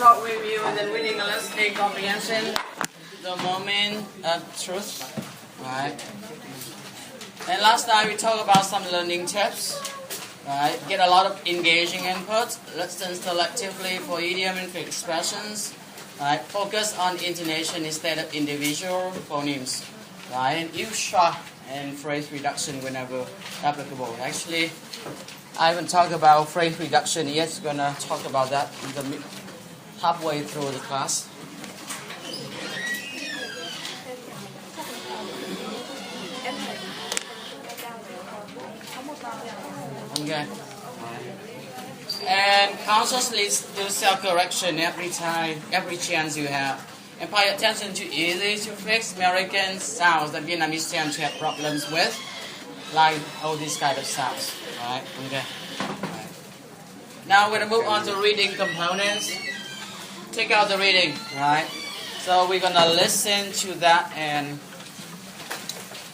start with you the reading and listening comprehension, the moment of truth, right? And last time we talked about some learning tips, right? Get a lot of engaging input, listen selectively for idiom and expressions, right? Focus on intonation instead of individual phonemes, right? And use short and phrase reduction whenever applicable. Actually, I haven't talked about phrase reduction yet. We're gonna talk about that in the halfway through the class. Okay. And consciously do self-correction every time, every chance you have. And pay attention to easy to fix American sounds that Vietnamese tend to have problems with, like all these kind of sounds. Right? Okay. Right. Now we're gonna move on to reading components. Take out the reading, right? So we're gonna listen to that and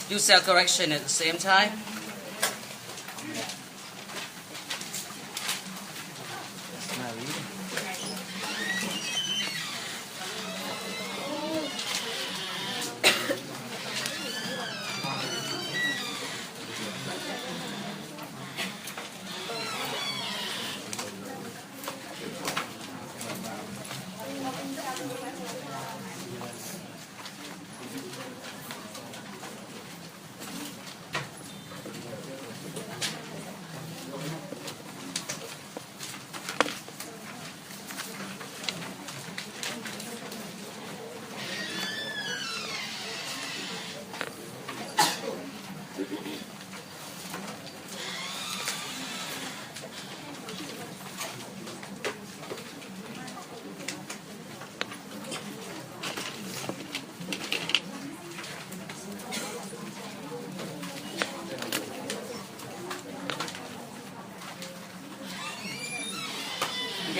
do self-correction at the same time.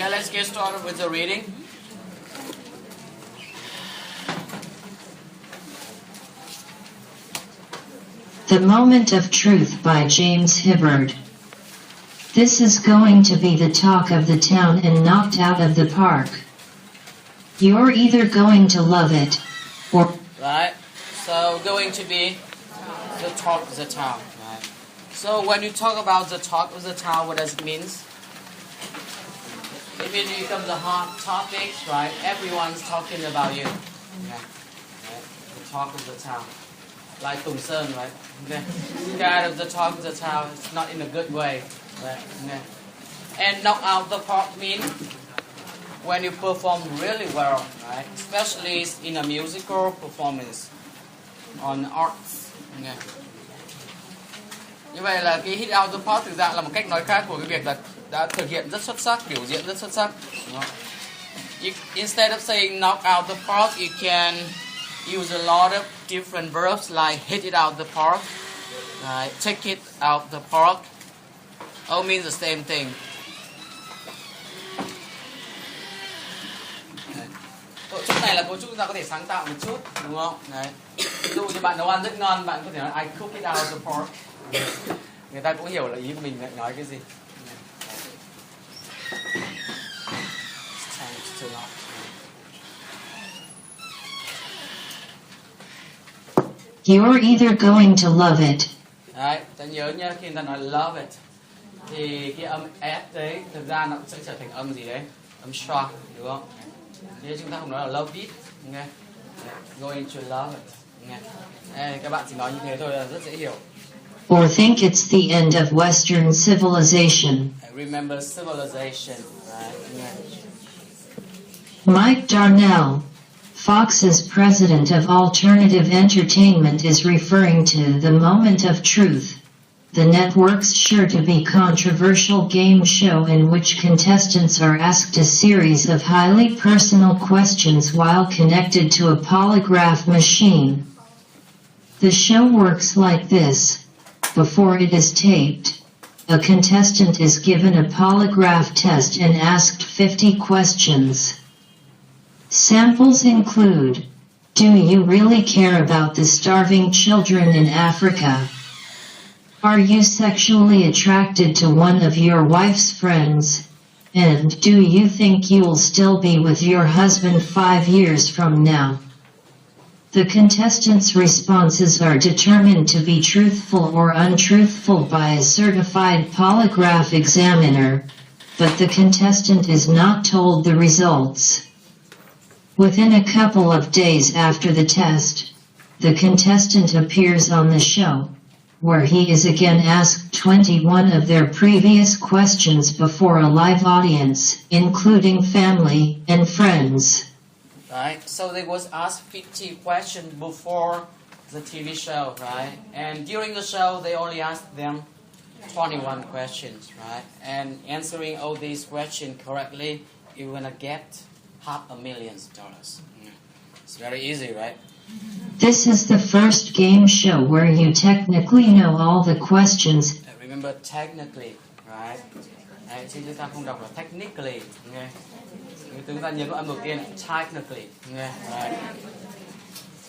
Okay, let's get started with the reading. The Moment of Truth by James Hibberd. This is going to be the talk of the town and knocked out of the park. You're either going to love it, or... Right, so going to be the talk of the town. Right. So when you talk about the talk of the town, what does it mean? If it becomes a hot topic, right, everyone's talking about you. Okay. Right. The talk of the town. Like Tung Sơn, right? Okay. Kind of the talk of the town, it's not in a good way. Right. Okay. And knock out the park means when you perform really well, right? Especially in a musical performance on arts. Okay. Như vậy là cái hit out the park thực ra là một cách nói khác của cái việc là đã thực hiện rất xuất sắc, biểu diễn rất xuất sắc. Instead of saying knock out the park, you can use a lot of different verbs like hit it out the park, take it out the park. All means the same thing. Cấu trúc này là cấu trúc chúng ta có thể sáng tạo một chút, đúng không? Đấy. Ví dụ như bạn nấu ăn rất ngon, bạn có thể nói I cook it out the park. Người ta cũng hiểu là ý của mình nói cái gì. You're either going to love it. Đấy, ta nhớ nhá, khi ta nói love it thì cái âm S đấy thực ra nó sẽ trở thành âm gì đấy? Âm sharp, đúng không? Thế chúng ta không nói là love it, nghe. Going to love it, nghe. Các bạn chỉ nói như thế thôi là rất dễ hiểu. Or think it's the end of Western civilization. Remember civilization, right? Yeah. Mike Darnell, Fox's president of alternative entertainment, is referring to The Moment of Truth, the network's sure-to-be controversial game show in which contestants are asked a series of highly personal questions while connected to a polygraph machine. The show works like this. Before it is taped, a contestant is given a polygraph test and asked 50 questions. Samples include: do you really care about the starving children in Africa? Are you sexually attracted to one of your wife's friends? And do you think you'll still be with your husband 5 years from now? The contestants' responses are determined to be truthful or untruthful by a certified polygraph examiner, but the contestant is not told the results. Within a couple of days after the test, the contestant appears on the show, where he is again asked 21 of their previous questions before a live audience, including family and friends. Right, so they was asked 50 questions before the TV show, right? And during the show, they only asked them 21 questions, right? And answering all these questions correctly, you're gonna get $500,000. It's very easy, right? This is the first game show where you technically know all the questions. Remember, technically, right? Đấy, chứ chúng ta không đọc là technically, nghe. Chúng ta nhớ cái âm đầu tiên, technically, nghe. Right.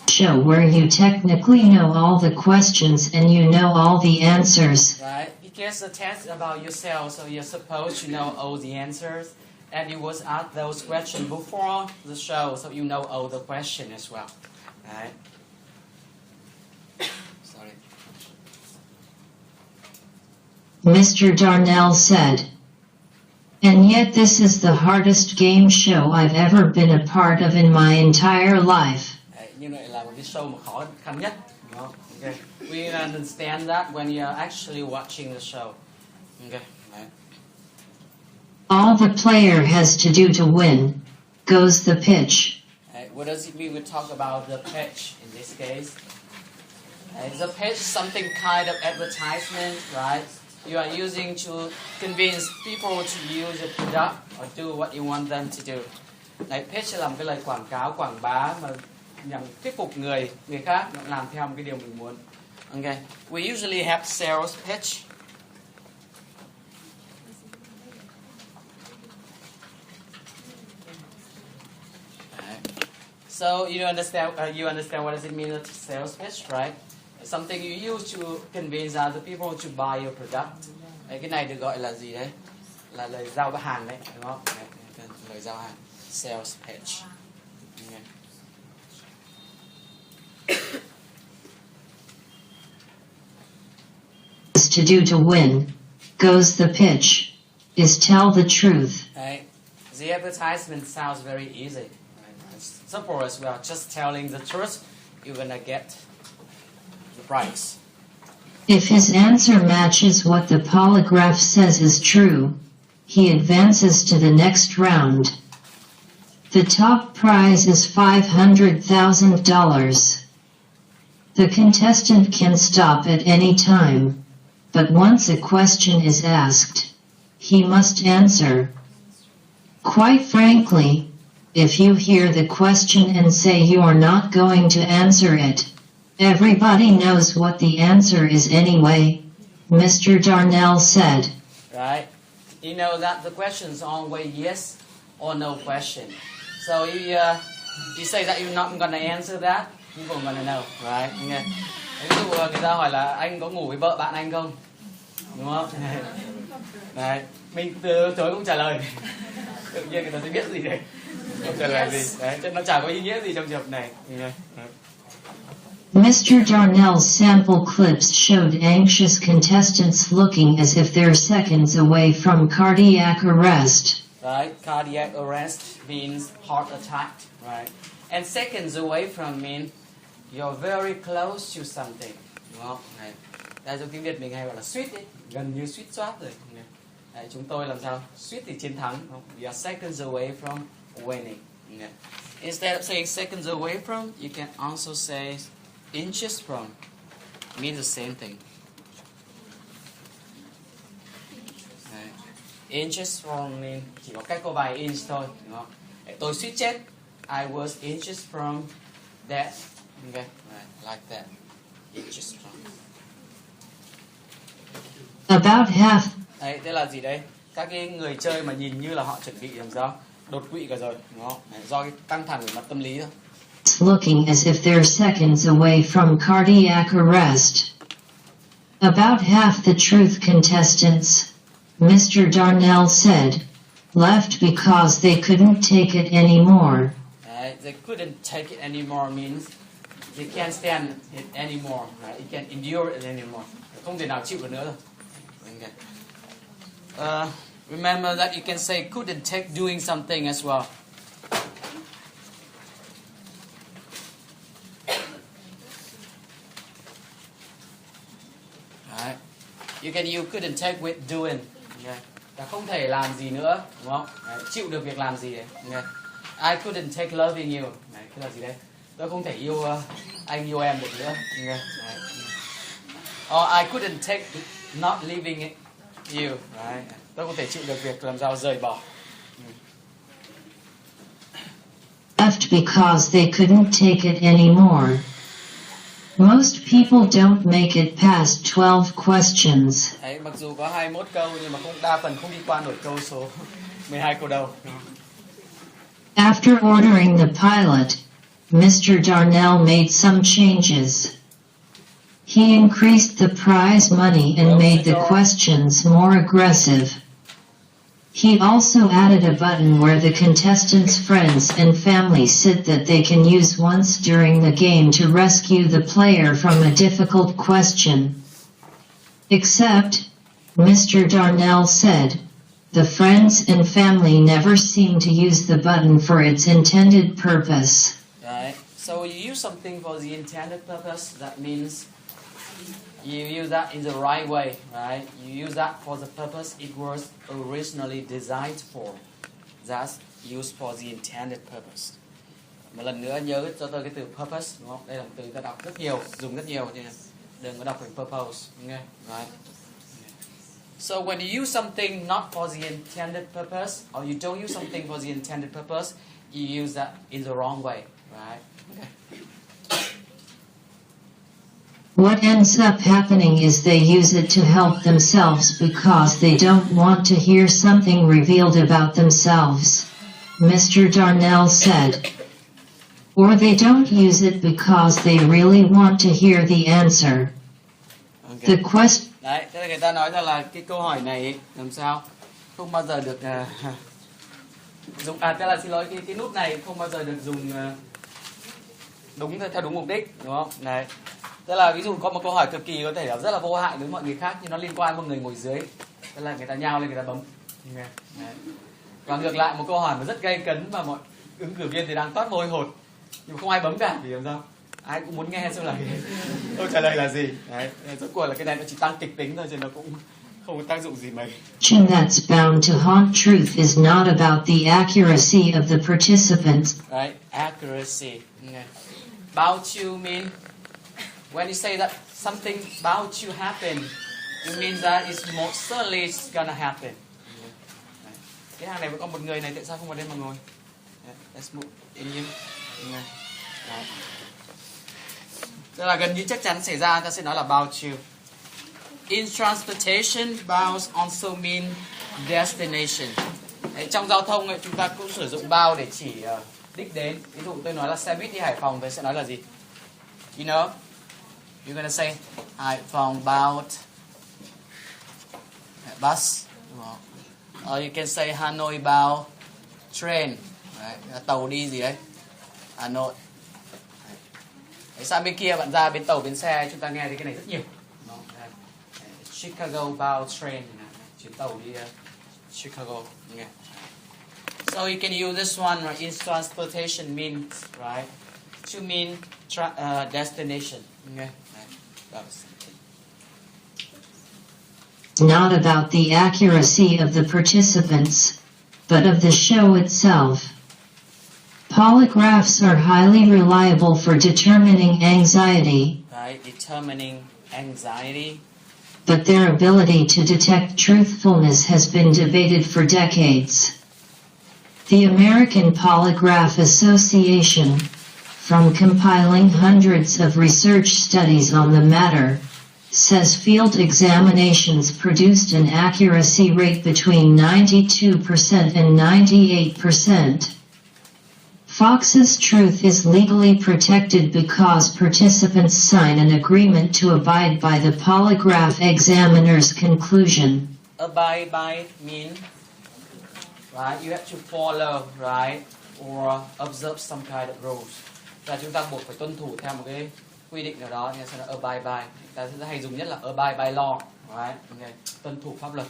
Show where you technically know all the questions and you know all the answers. Right, because the test is about yourself, so you're supposed to know all the answers, and you was asked those questions before the show, so you know all the questions as well. Right. Sorry. Mr. Darnell said. And yet this is the hardest game show I've ever been a part of in my entire life. Đấy, như vậy là một cái show mà khó khăn nhất. Đúng không? Okay. We understand that when you're actually watching the show. Okay. Right. All the player has to do to win goes the pitch. What does it mean? We talk about the pitch in this case. The pitch is something kind of advertisement, right? You are using to convince people to use your product or do what you want them to do. Đấy, pitch là một cái lời quảng cáo, quảng bá mà nhằm thuyết phục người khác làm theo một cái điều mình muốn. Okay. We usually have sales pitch. So you understand what does it mean a sales pitch, right? It's something you use to convince other people to buy your product. Đấy, cái này được gọi là gì đấy? Là lời giao hàng đấy, đúng không? Đấy, lời giao hàng, sales pitch. Okay. To do to win goes the pitch is tell the truth. Đấy, the advertisement sounds very easy. It's simple as well. Just telling the truth, you're gonna get the prize. If his answer matches what the polygraph says is true, he advances to the next round. The top prize is $500,000. The contestant can stop at any time, but once a question is asked, he must answer. Quite frankly, if you hear the question and say you are not going to answer it, everybody knows what the answer is anyway, Mr. Darnell said. Right? You know that the question is always yes or no question. So you say that you're not going to answer that, people are going to know, right? Okay. Ví dụ người ta hỏi là anh có ngủ với vợ bạn anh không? Đúng không? Đấy, mình từ chối cũng trả lời. Tự nhiên người ta sẽ biết gì đấy. Không trả lời gì. Đấy, cho nó chả có ý nghĩa gì trong trường hợp này. Mr. Darnell's sample clips showed anxious contestants looking as if they're seconds away from cardiac arrest. Right, cardiac arrest means heart attack, right? And seconds away from mean you're very close to something. Đúng không? Này. Đây trong tiếng Việt mình hay gọi là suýt ấy, gần như suýt soát rồi. Đấy, chúng tôi làm sao? Suýt thì chiến thắng. We are seconds away from winning. Yeah. Instead of saying seconds away from, you can also say inches from. It means the same thing. Đấy. Inches from mean chỉ có cách có vài inch thôi, đúng không? Đấy, tôi suýt chết. I was inches from death. Okay, right, like that. Inches from. About half. Đấy, thế là gì đấy? Các cái người chơi mà nhìn như là họ chuẩn bị làm sao? Đột quỵ cả rồi, đúng không? Đấy, do cái căng thẳng về mặt tâm lý thôi. Looking as if they're seconds away from cardiac arrest. About half the truth contestants, Mr. Darnell said, left because they couldn't take it anymore. Right? They couldn't take it anymore means they can't stand it anymore. Right? You can't endure it anymore. Không thể nào chịu được nữa rồi. Okay. Remember that you can say couldn't take doing something as well. Right. You can use couldn't take with doing. Okay. Ta không thể làm gì nữa, đúng không? Đấy, chịu được việc làm gì đấy. Okay. I couldn't take loving you. Đấy, cái là gì đây? Tôi không thể yêu anh yêu em được nữa. Okay. Đấy. Or I couldn't take not leaving you. Right. Tôi không thể chịu được việc làm sao rời bỏ. Left because they couldn't take it anymore. Most people don't make it past 12 questions. Đấy, mặc dù có 21 câu nhưng mà đa phần không đi qua nổi câu số 12 câu đầu. After ordering the pilot, Mr. Darnell made some changes. He increased the prize money and made the questions more aggressive. He also added a button where the contestants' friends and family sit that they can use once during the game to rescue the player from a difficult question. Except, Mr. Darnell said, the friends and family never seem to use the button for its intended purpose. Right. So you use something for the intended purpose. That means you use that in the right way, right? You use that for the purpose it was originally designed for. That's used for the intended purpose. Một lần nữa nhớ cho tôi cái từ purpose, đúng không? Đây là một từ ta đọc rất nhiều, dùng rất nhiều, thì đừng có đọc thành purpose, okay? Right? So when you use something not for the intended purpose, or you don't use something for the intended purpose, you use that in the wrong way, right? Okay. What ends up happening is they use it to help themselves because they don't want to hear something revealed about themselves, Mr. Darnell said. Or they don't use it because they really want to hear the answer. Okay. The question. Đấy, thế là người ta nói là cái câu hỏi này làm sao không bao giờ được dùng tức là xin lỗi cái nút này không bao giờ được dùng đúng theo đúng mục đích, đúng không? Đấy. Tức là ví dụ có một câu hỏi cực kỳ có thể là rất là vô hại đối với mọi người khác nhưng nó liên quan một người ngồi dưới, tức là người ta nhao lên người ta bấm. Đấy. Và ngược lại một câu hỏi mà rất gay cấn và mọi ứng cử viên thì đang toát mồ hôi hột nhưng mà không ai bấm cả vì làm sao? Ai cũng muốn nghe xem là câu trả lời là gì. Đấy, rốt cuộc là cái này nó chỉ tăng kịch tính thôi chứ nó cũng không có tác dụng gì mấy. The question that's bound to haunt truth is not about the accuracy of the participants. Right, accuracy. Okay. Bound to mean when you say that something bound to happen, you mean that it's most certainly it's gonna happen. Okay. Cái hàng này vẫn còn một người này, tại sao không vào đây mà ngồi? Let's move in you. Okay. Right. Tức là gần như chắc chắn xảy ra, ta sẽ nói là bound to. In transportation, bound also mean destination. Đấy, trong giao thông ấy, chúng ta cũng sử dụng bound để chỉ đích đến. Ví dụ tôi nói là xe buýt đi Hải Phòng, tôi sẽ nói là gì? You know, you're gonna say Hải Phòng bound bus. Or you can say Hanoi bound train. Đấy, tàu đi gì đấy? Hà Nội. Sang bên kia bạn ra bên tàu bên xe chúng ta nghe thấy cái này rất nhiều. Chicago bound train, chuyến tàu đi Chicago. Okay. So you can use this one right? In transportation means right to mean destination. Okay. Not about the accuracy of the participants, but of the show itself. Polygraphs are highly reliable for determining anxiety. Right, determining anxiety. But their ability to detect truthfulness has been debated for decades. The American Polygraph Association, from compiling hundreds of research studies on the matter, says field examinations produced an accuracy rate between 92% and 98%. Fox's truth is legally protected because participants sign an agreement to abide by the polygraph examiner's conclusion. Abide by mean, right? You have to follow, right, or observe some kind of rules. Là chúng ta buộc phải tuân thủ theo một cái quy định nào đó, nghe sao là abide by. Ta sẽ hay dùng nhất là abide by law, right? Okay. Tuân thủ pháp luật.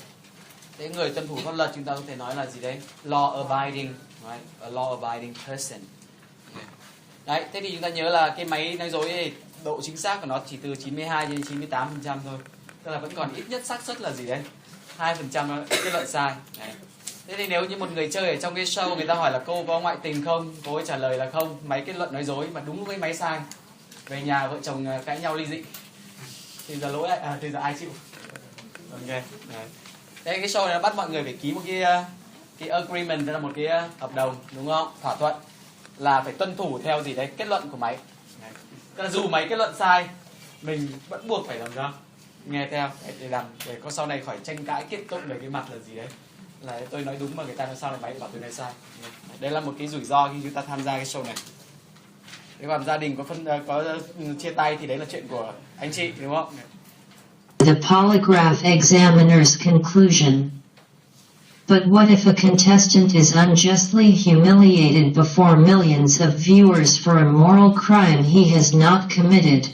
Thế người tuân thủ pháp luật chúng ta có thể nói là gì đấy? Law abiding, right? A law abiding person. Okay. Đấy, thế thì chúng ta nhớ là cái máy nói dối này, độ chính xác của nó chỉ từ 92 đến 98% thôi. Tức là vẫn còn ít nhất xác suất là gì đấy? 2% kết luận sai. Đấy. Thế thì nếu như một người chơi ở trong cái show, người ta hỏi là cô có ngoại tình không, cô ấy trả lời là không, máy kết luận nói dối mà đúng với máy sai, về nhà vợ chồng cãi nhau ly dị, thì giờ lỗi thì giờ ai chịu? Ok. Đấy. Thế cái show này nó bắt mọi người phải ký một cái agreement, tức là một cái hợp đồng, đúng không? Thỏa thuận là phải tuân thủ theo gì đấy kết luận của máy. Đấy. Tức là dù máy kết luận sai, mình vẫn buộc phải làm sao? Nghe theo để có sau này khỏi tranh cãi kiện tụng về cái mặt là gì đấy, là tôi nói đúng mà người ta nói sao lại máy bảo tôi nói sai. Đây là một cái rủi ro khi chúng ta tham gia cái show này. Thế còn gia đình có chia tay thì đấy là chuyện của anh chị, đúng không? The polygraph examiner's conclusion. But what if a contestant is unjustly humiliated before millions of viewers for a moral crime he has not committed?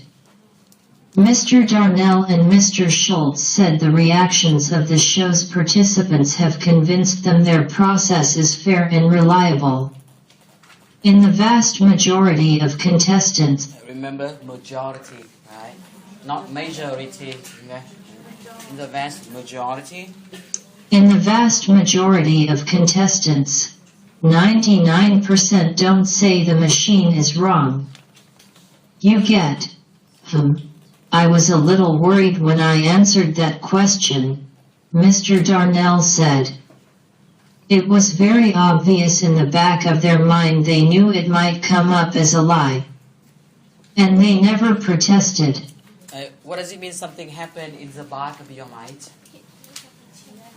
Mr. Darnell and Mr. Schultz said the reactions of the show's participants have convinced them their process is fair and reliable. In the vast majority of contestants, remember majority, right? Not majority. Okay? In the vast majority. In the vast majority of contestants, 99% don't say the machine is wrong. You get, I was a little worried when I answered that question, Mr. Darnell said. It was very obvious in the back of their mind they knew it might come up as a lie. And they never protested. What does it mean something happened in the back of your mind?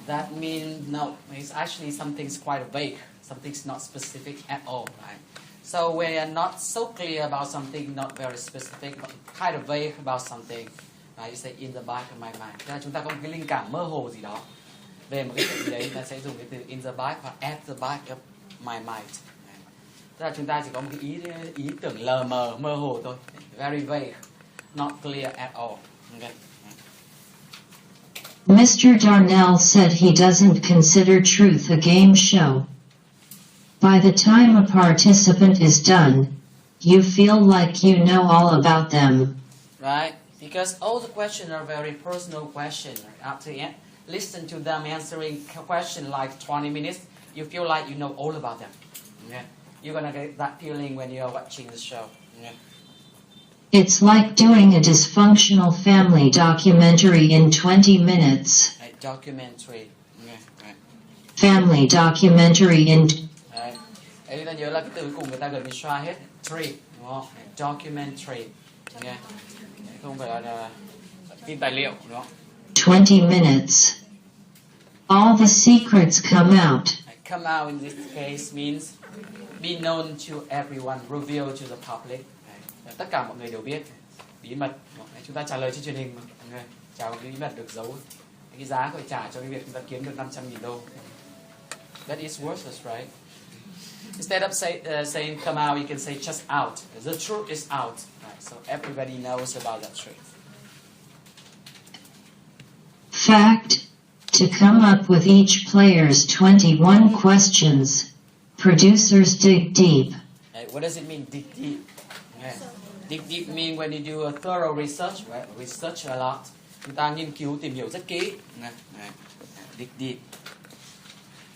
That means, no, it's actually something's quite vague. Something's not specific at all, right? So we are not so clear about something, not very specific, but kind of vague about something. You say in the back of my mind. Tức là chúng ta có một cái linh cảm mơ hồ gì đó về một cái chuyện gì đấy, ta sẽ dùng cái từ in the back hoặc at the back of my mind. Tức là chúng ta chỉ có một cái ý tưởng lờ mờ, mơ hồ thôi. Very vague, not clear at all. Okay. Mr. Darnell said he doesn't consider truth a game show. By the time a participant is done, you feel like you know all about them. Right? Because all the questions are very personal questions. Right? After the end, listen to them answering a question like 20 minutes, you feel like you know all about them. Yeah. You're gonna get that feeling when you're watching the show. Yeah. It's like doing a dysfunctional family documentary in 20 minutes. Right, documentary. Yeah, right. Family documentary in... Đấy. Đấy, chúng ta nhớ là cái từ cuối cùng người ta gần như xoa hết. Tree, đúng không? Documentary. Yeah. Không phải là phim tài liệu, đúng không? 20 minutes. All the secrets come out. Come out in this case means be known to everyone, reveal to the public. Tất cả mọi người đều biết, bí mật. Chúng ta trả lời trên truyền hình mà. Okay. Trả một cái bí mật được giấu. Cái giá phải trả cho cái việc chúng ta kiếm được 500.000 đô. That is worthless, right? Instead of saying come out, you can say just out. The truth is out. Right. So everybody knows about that truth. Fact. To come up with each player's 21 questions, producers dig deep. What does it mean, dig deep? Okay. Dig deep means when you do a thorough research, right? Research a lot. Chúng ta nghiên cứu, tìm hiểu rất kỹ. Dig deep.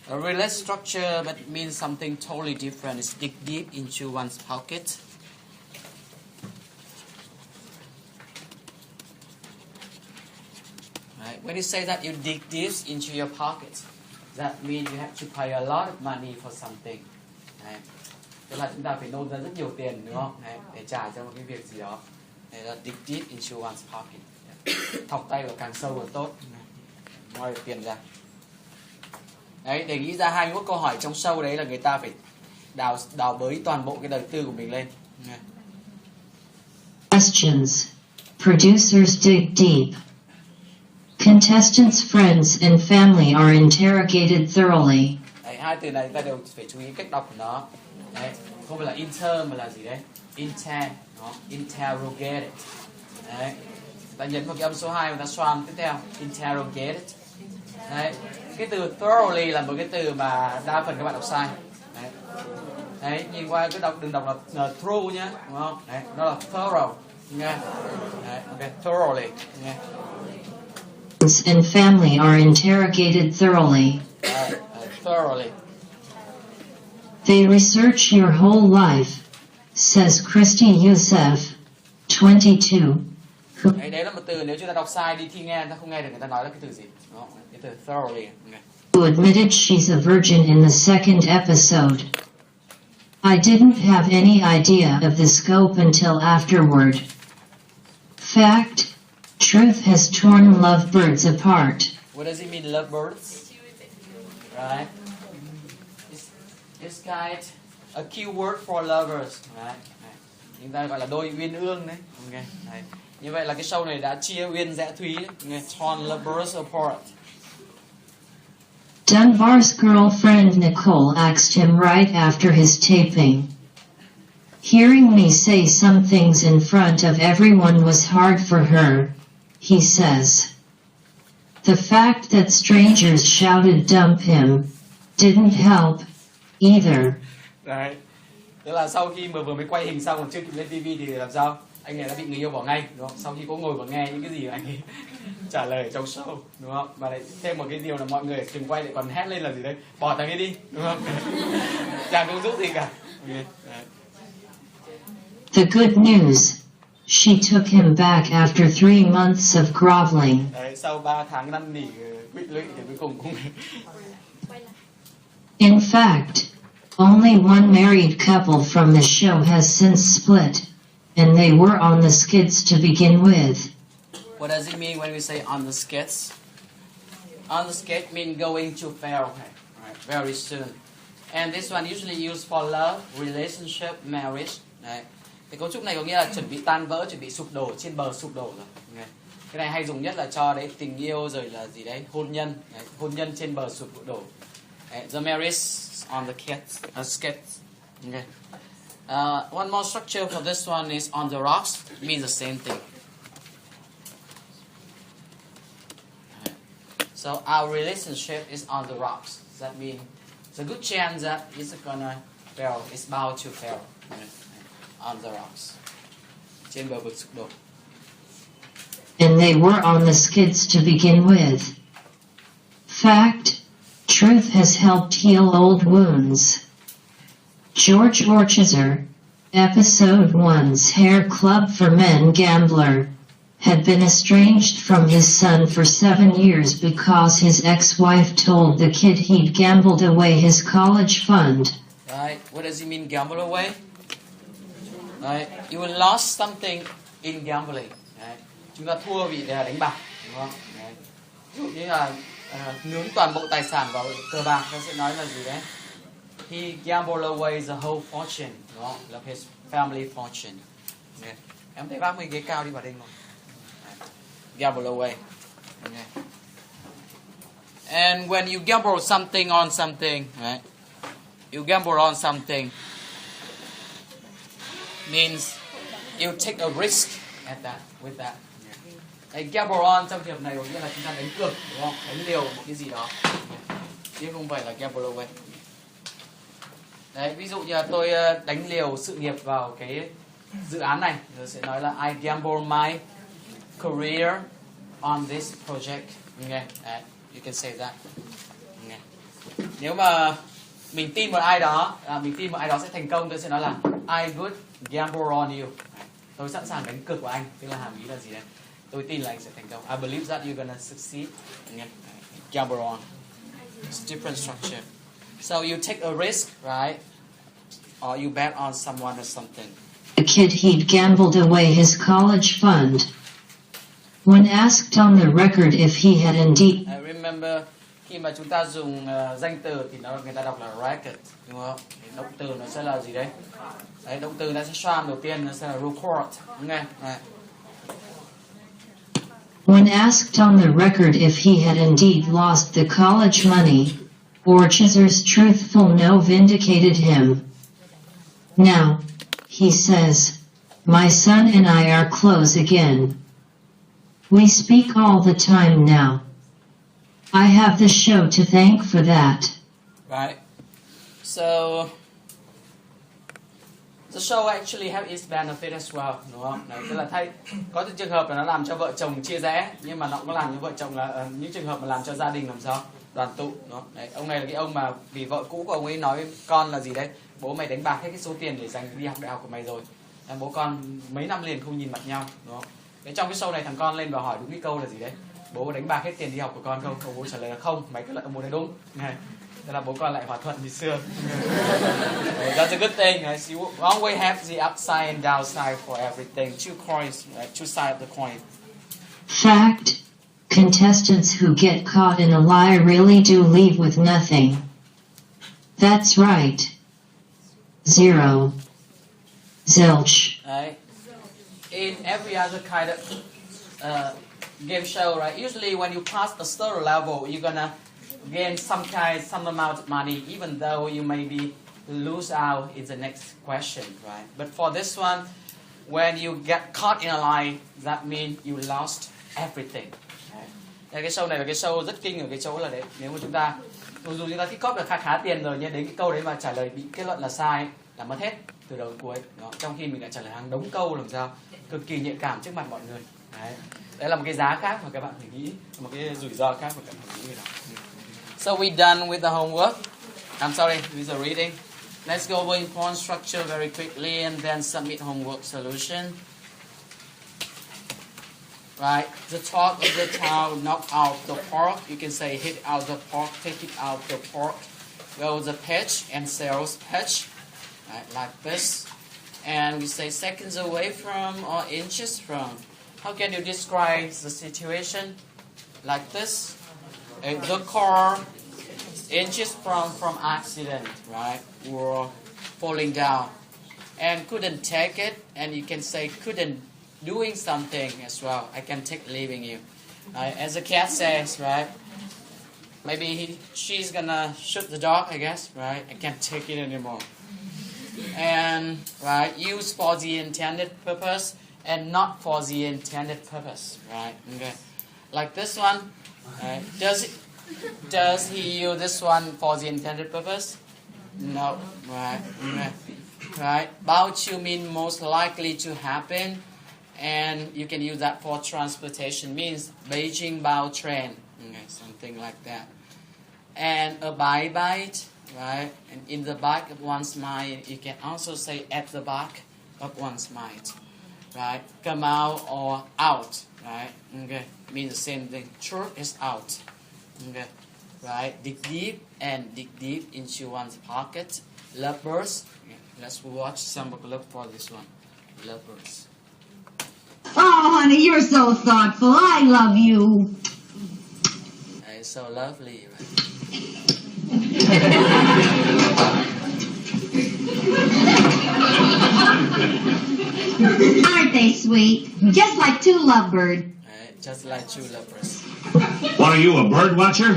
A relate structure, but it means something totally different. It's dig deep into one's pocket. Right? When you say that you dig deep into your pocket, that means you have to pay a lot of money for something. Right? Tức là chúng ta phải nôn ra rất nhiều tiền, đúng không? Đấy, để trả cho một cái việc gì đó. Đấy là dig deep into one's pocket. Thọc tay vào càng sâu càng tốt. Moi được tiền ra. Đấy, để nghĩ ra 21 câu hỏi trong show đấy là người ta phải đào bới toàn bộ cái đời tư của mình lên. Questions. Producers dig deep. Contestants' friends and family are interrogated thoroughly. hai từ này ta đều phải chú ý cách đọc của nó. Đấy, không phải là inter mà là gì đấy? Interrogated. Đấy. Ta nhấn vào cái âm số 2 và ta xoan tiếp theo, interrogated. Đấy. Cái từ thoroughly là một cái từ mà đa phần các bạn đọc sai. Đấy. Đấy, nhìn qua cứ đừng đọc là through nhá, đúng không? Đấy, đó là thorough nha. Đấy, ok, thoroughly nha. And family are interrogated thoroughly. Thoroughly. They research your whole life, says Christy Youssef, 22. Đấy là một từ nếu chúng ta đọc sai đi thi nghe ta không nghe được người ta nói là cái từ gì. Đúng không? Cái từ thoroughly. Okay. Who admitted she's a virgin in the second episode. I didn't have any idea of the scope until afterward. Fact, truth has torn lovebirds apart. What does it mean, lovebirds? Right? It's kind a keyword for lovers. Right? Chúng ta gọi là đôi uyên ương đấy. Okay. Đấy. Như vậy là cái show này đã chia uyên rẽ thúy đấy. Torn lovebirds apart. Dunbar's girlfriend Nicole asked him right after his taping. Hearing me say some things in front of everyone was hard for her, he says. The fact that strangers shouted dump him didn't help either. Đấy. Tức là sau khi vừa mới quay hình xong còn chưa kịp lên TV thì làm sao? Anh này đã bị người yêu bỏ ngay, đúng không? Sau khi có ngồi và nghe những cái gì anh ấy trả lời trong show, đúng không? Và lại thêm một cái điều là mọi người ở trường quay lại còn hét lên là gì đấy? Bỏ thằng ấy đi, đúng không? Chàng không giúp gì cả. Okay. The good news, she took him back after 3 months of groveling. Đấy, sau 3 tháng năn nỉ quỵt lụy thì cuối cùng cũng In fact, only one married couple from the show has since split, and they were on the skids to begin with. What does it mean when we say on the skids? On the skid means going to fail, right, very soon. And this one usually used for love, relationship, marriage. Đấy. Thì cấu trúc này có nghĩa là chuẩn bị tan vỡ, chuẩn bị sụp đổ, trên bờ sụp đổ rồi. Okay. Cái này hay dùng nhất là cho đấy tình yêu rồi là gì đấy, hôn nhân. Đấy, hôn nhân trên bờ sụp đổ. Đấy, the marriage on the skids. Okay. One more structure for this one is on the rocks. It means the same thing. So our relationship is on the rocks. Does that mean there's a good chance that it's gonna fail? It's bound to fail. Okay. On the rocks. Trên bờ vực sụp đổ. And they were on the skids to begin with. Fact, truth has helped heal old wounds. George Orchester, Episode 1's Hair Club for Men gambler, had been estranged from his son for 7 years because his ex-wife told the kid he'd gambled away his college fund. Right. What does it mean, gamble away? Right. You lost something in gambling. Right. Chúng ta thua vì đánh bạc, đúng không? Right. Ví dụ như là nướng toàn bộ tài sản vào cờ bạc, ta sẽ nói là gì đấy? He gambled away the whole fortune, đúng không? Là his family fortune. Okay. Em thấy bác mình ghế cao đi vào đây rồi. Gamble away. Okay. And when you gamble something on something, right? You gamble on something means you take a risk at that, with that. Đấy, gamble on trong trường hợp này có nghĩa là chúng ta đánh cược, đúng không? Đánh liều một cái gì đó, chứ không phải là gamble away. Đấy, ví dụ như là tôi đánh liều sự nghiệp vào cái dự án này, tôi sẽ nói là I gamble my career on this project. Okay. You can say that. Okay. Nếu mà mình tin một ai đó, sẽ thành công, tôi sẽ nói là I would gamble on you. Tôi sẵn sàng đánh cược của anh, tức là hàm ý là gì đấy? Tôi tin là anh sẽ thành công. I believe that you're gonna succeed. Okay. Gamble on. It's different structure. So you take a risk, right? Or you bet on someone or something. The kid he'd gambled away his college fund. When asked on the record if he had indeed... I remember khi mà chúng ta dùng danh từ thì người ta đọc là record, đúng không? Thì động từ nó sẽ là gì đấy? Đấy, động từ nó sẽ xoan đầu tiên, nó sẽ là record. Okay. Right. When asked on the record if he had indeed lost the college money, or Chizer's truthful no vindicated him. Now, he says, my son and I are close again. We speak all the time now. I have the show to thank for that. Right. So the show actually have its benefit as well, đúng không? Đấy, tức là thay có những trường hợp là nó làm cho vợ chồng chia rẽ, nhưng mà nó cũng làm cho vợ chồng là những trường hợp mà làm cho gia đình làm sao đoàn tụ, đúng không? Đấy, ông này là cái ông mà vì vợ cũ của ông ấy nói với con là gì đấy, bố mày đánh bạc hết cái số tiền để dành đi học đại học của mày rồi. Nên bố con mấy năm liền không nhìn mặt nhau, đúng không? Đấy, trong cái show này thằng con lên và hỏi đúng cái câu là gì đấy, bố đánh bạc hết tiền đi học của con không? Bố trả lời là không, mày cứ lại ông bố đấy đúng. Này. Thế là bố con lại hòa thuận như xưa. That's a good thing. You always have the upside and downside for everything. Two coins, two sides of the coin. Fact. Contestants who get caught in a lie really do leave with nothing. That's right. Zero. Zilch. Right. In every other kind of game show, right? Usually when you pass a certain level, you're gonna gain some amount of money, even though you maybe lose out in the next question, right? But for this one, when you get caught in a lie, that means you lost everything. Right? Cái show này là cái show rất kinh ở cái chỗ là đấy, nếu mà chúng ta dù chúng ta tích cóp được khá tiền rồi, nhưng đến cái câu đấy mà trả lời bị kết luận là sai là mất hết từ đầu đến cuối. Đó. Trong khi mình đã trả lời hàng đống câu làm sao cực kỳ nhạy cảm trước mặt mọi người. Đấy là một cái giá khác mà các bạn phải nghĩ, một cái rủi ro khác mà các bạn phải nghĩ về nó. So we're done with the homework. I'm sorry, with the reading. Let's go over important structure very quickly and then submit homework solution. Right, the talk of the town, knock out the park. You can say hit out the park, take it out the park. Go the pitch and sales pitch. Right, like this. And we say seconds away from or inches from. How can you describe the situation? Like this. The car inches from accident, right, or falling down, and couldn't take it, and you can say couldn't doing something as well. I can take leaving you, as the cat says, right? Maybe she's gonna shoot the dog, I guess, right? I can't take it anymore. And right, use for the intended purpose and not for the intended purpose, right? Okay, like this one. Does he use this one for the intended purpose? No. Right. Right. Bao Chu mean most likely to happen, and you can use that for transportation. Means Beijing Bao train. Okay, something like that. And a bite, right? And in the back of one's mind, you can also say at the back of one's mind, right? Come out or out, right? Okay, means the same thing. Truth is out. Okay, right? Dig deep into one's pocket. Lovebirds. Okay. Let's watch some look for this one. Lovebirds. Oh, honey, you're so thoughtful. I love you. It's so lovely, right? Aren't they sweet? Just like two lovebirds. Right, just like two lovebirds. What are you, a bird watcher?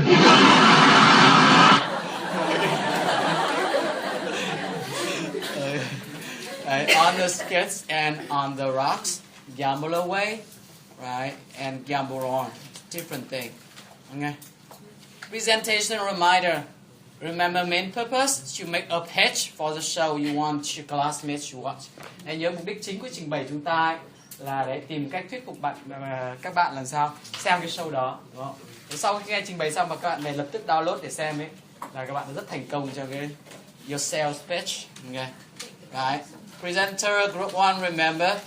On the skids and on the rocks, gamble away, right, and gamble on. Different thing. Okay. Presentation reminder. Remember main purpose to make a pitch for the show you want your classmates to watch. Hãy nhớ mục đích chính của trình bày chúng ta ấy, là để tìm cách thuyết phục các bạn làm sao xem cái show đó, đúng không? Sau khi nghe trình bày xong mà các bạn về lập tức download để xem ấy, là các bạn đã rất thành công cho cái your sales pitch. Okay. Right. Presenter group 1, remember,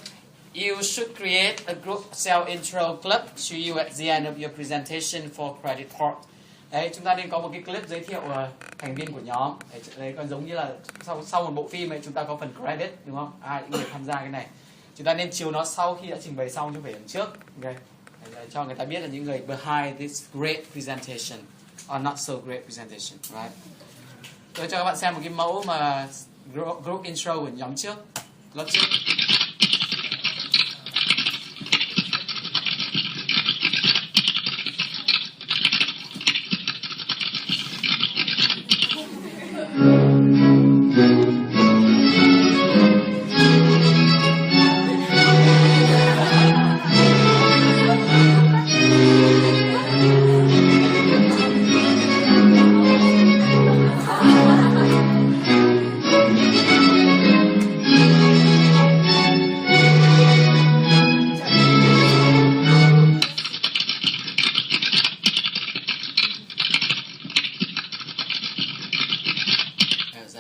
you should create a group sell intro clip to you at the end of your presentation for credit card. Đấy, chúng ta nên có một cái clip giới thiệu thành viên của nhóm. Đấy, còn giống như là sau một bộ phim ấy chúng ta có phần credit, đúng không? Những người tham gia cái này. Chúng ta nên chiếu nó sau khi đã trình bày xong chứ không phải ở trước. Okay. Để cho người ta biết là những người behind this great presentation or not so great presentation, right? Tôi cho các bạn xem một cái mẫu mà group intro của nhóm trước, lớp trước.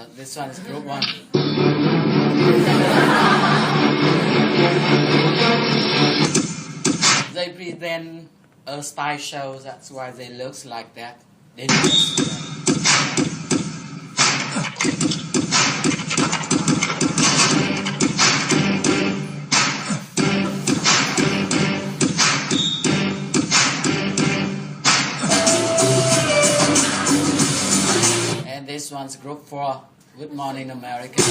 So this one is group 1. They present a spy show, that's why they look like that. They look like that. And this one's group 4. Good morning, America.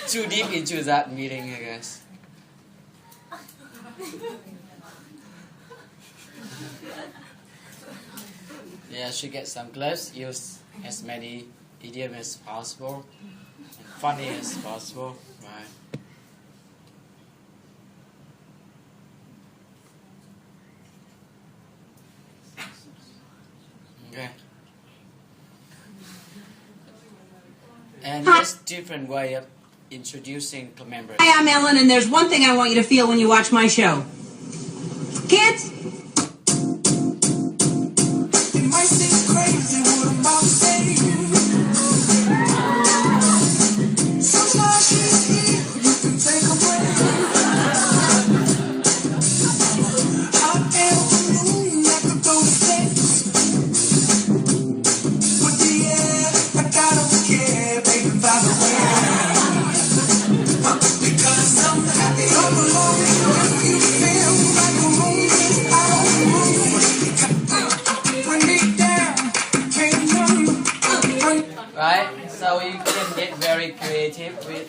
Too deep into that meeting, I guess. Yeah, should get some clips. Use as many idioms as possible, and funny as possible, right? Okay. And there's different way of introducing to members. Hi, I'm Ellen, and there's one thing I want you to feel when you watch my show. Kids? It might seem crazy what I'm about to say. Sometimes she's here, you can take a break. Hot air balloon like a ghost face. With the air, like I don't care, baby, by the way. Because I'm happy, I'm alone. If you feel like a moment, I don't move. Bring me down, can't run. Right? So you can get very creative with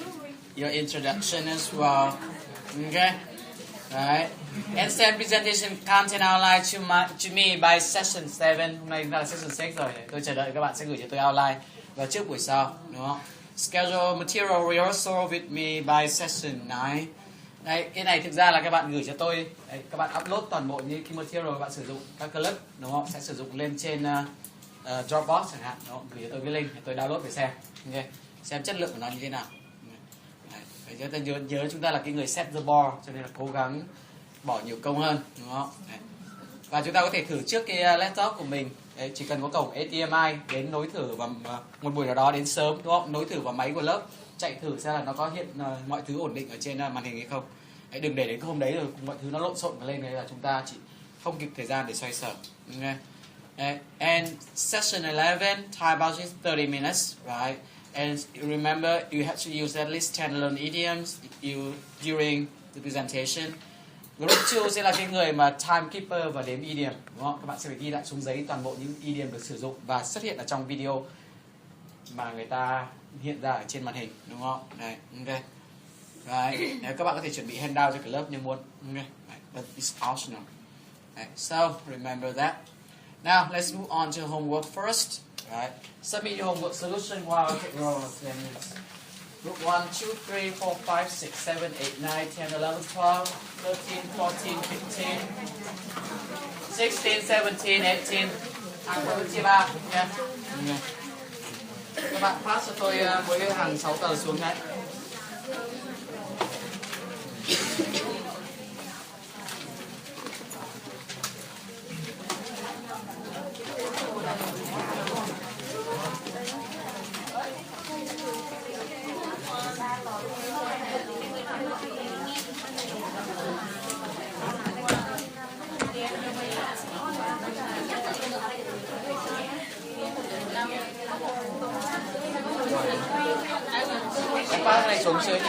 your introduction as well. Okay? Right? And send presentation content outline to me by session 7. Hôm nay là session 6 rồi. Tôi chờ đợi các bạn sẽ gửi cho tôi outline vào trước buổi sau, đúng không? Schedule material rehearsal with me by session 9. Đấy, cái này thực ra là các bạn gửi cho tôi. Đấy, các bạn upload toàn bộ những cái material các bạn sử dụng các clip, đúng không? Sẽ sử dụng lên trên Dropbox chẳng hạn, đúng không? Gửi cho tôi cái link để tôi download để xem. Okay. Xem chất lượng của nó như thế nào. Đấy, chúng ta nhớ chúng ta là cái người set the bar, cho nên là cố gắng bỏ nhiều công hơn, đúng không? Đấy. Và chúng ta có thể thử trước cái laptop của mình. Đấy, chỉ cần có cổng HDMI đến nối thử vào một buổi nào đó đến sớm, đúng không? Nối thử vào máy của lớp, chạy thử xem là nó có hiện mọi thứ ổn định ở trên màn hình hay không. Đấy, đừng để đến cái hôm đấy rồi mọi thứ nó lộn xộn lên đấy là chúng ta chỉ không kịp thời gian để xoay sở. Okay. And session 11, time about 30 minutes, right? And remember, you have to use at least 10 learned idioms during the presentation. Group 2 sẽ là cái người mà timekeeper và đếm idiom, đúng không? Các bạn sẽ phải ghi lại xuống giấy toàn bộ những idiom được sử dụng và xuất hiện ở trong video mà người ta hiện ra ở trên màn hình, đúng không? Đấy, ok. Right. Các bạn có thể chuẩn bị handout cho cả lớp như muốn. Okay. Right. But it's optional. Right. So remember that. Now let's move on to homework first. Right. Submit your homework solution while I take roll of 10 minutes. Group 1, 2, 3, 4, 5, 6, 7, 8, 9, 10, 11, 12, 13, 14, 15, 16, 17, 18. Hàng tôi chia 3 nha. Các bạn pass cho tôi mỗi cái hàng 6 tờ xuống đấy. Em pass cái này xuống dưới nhỉ?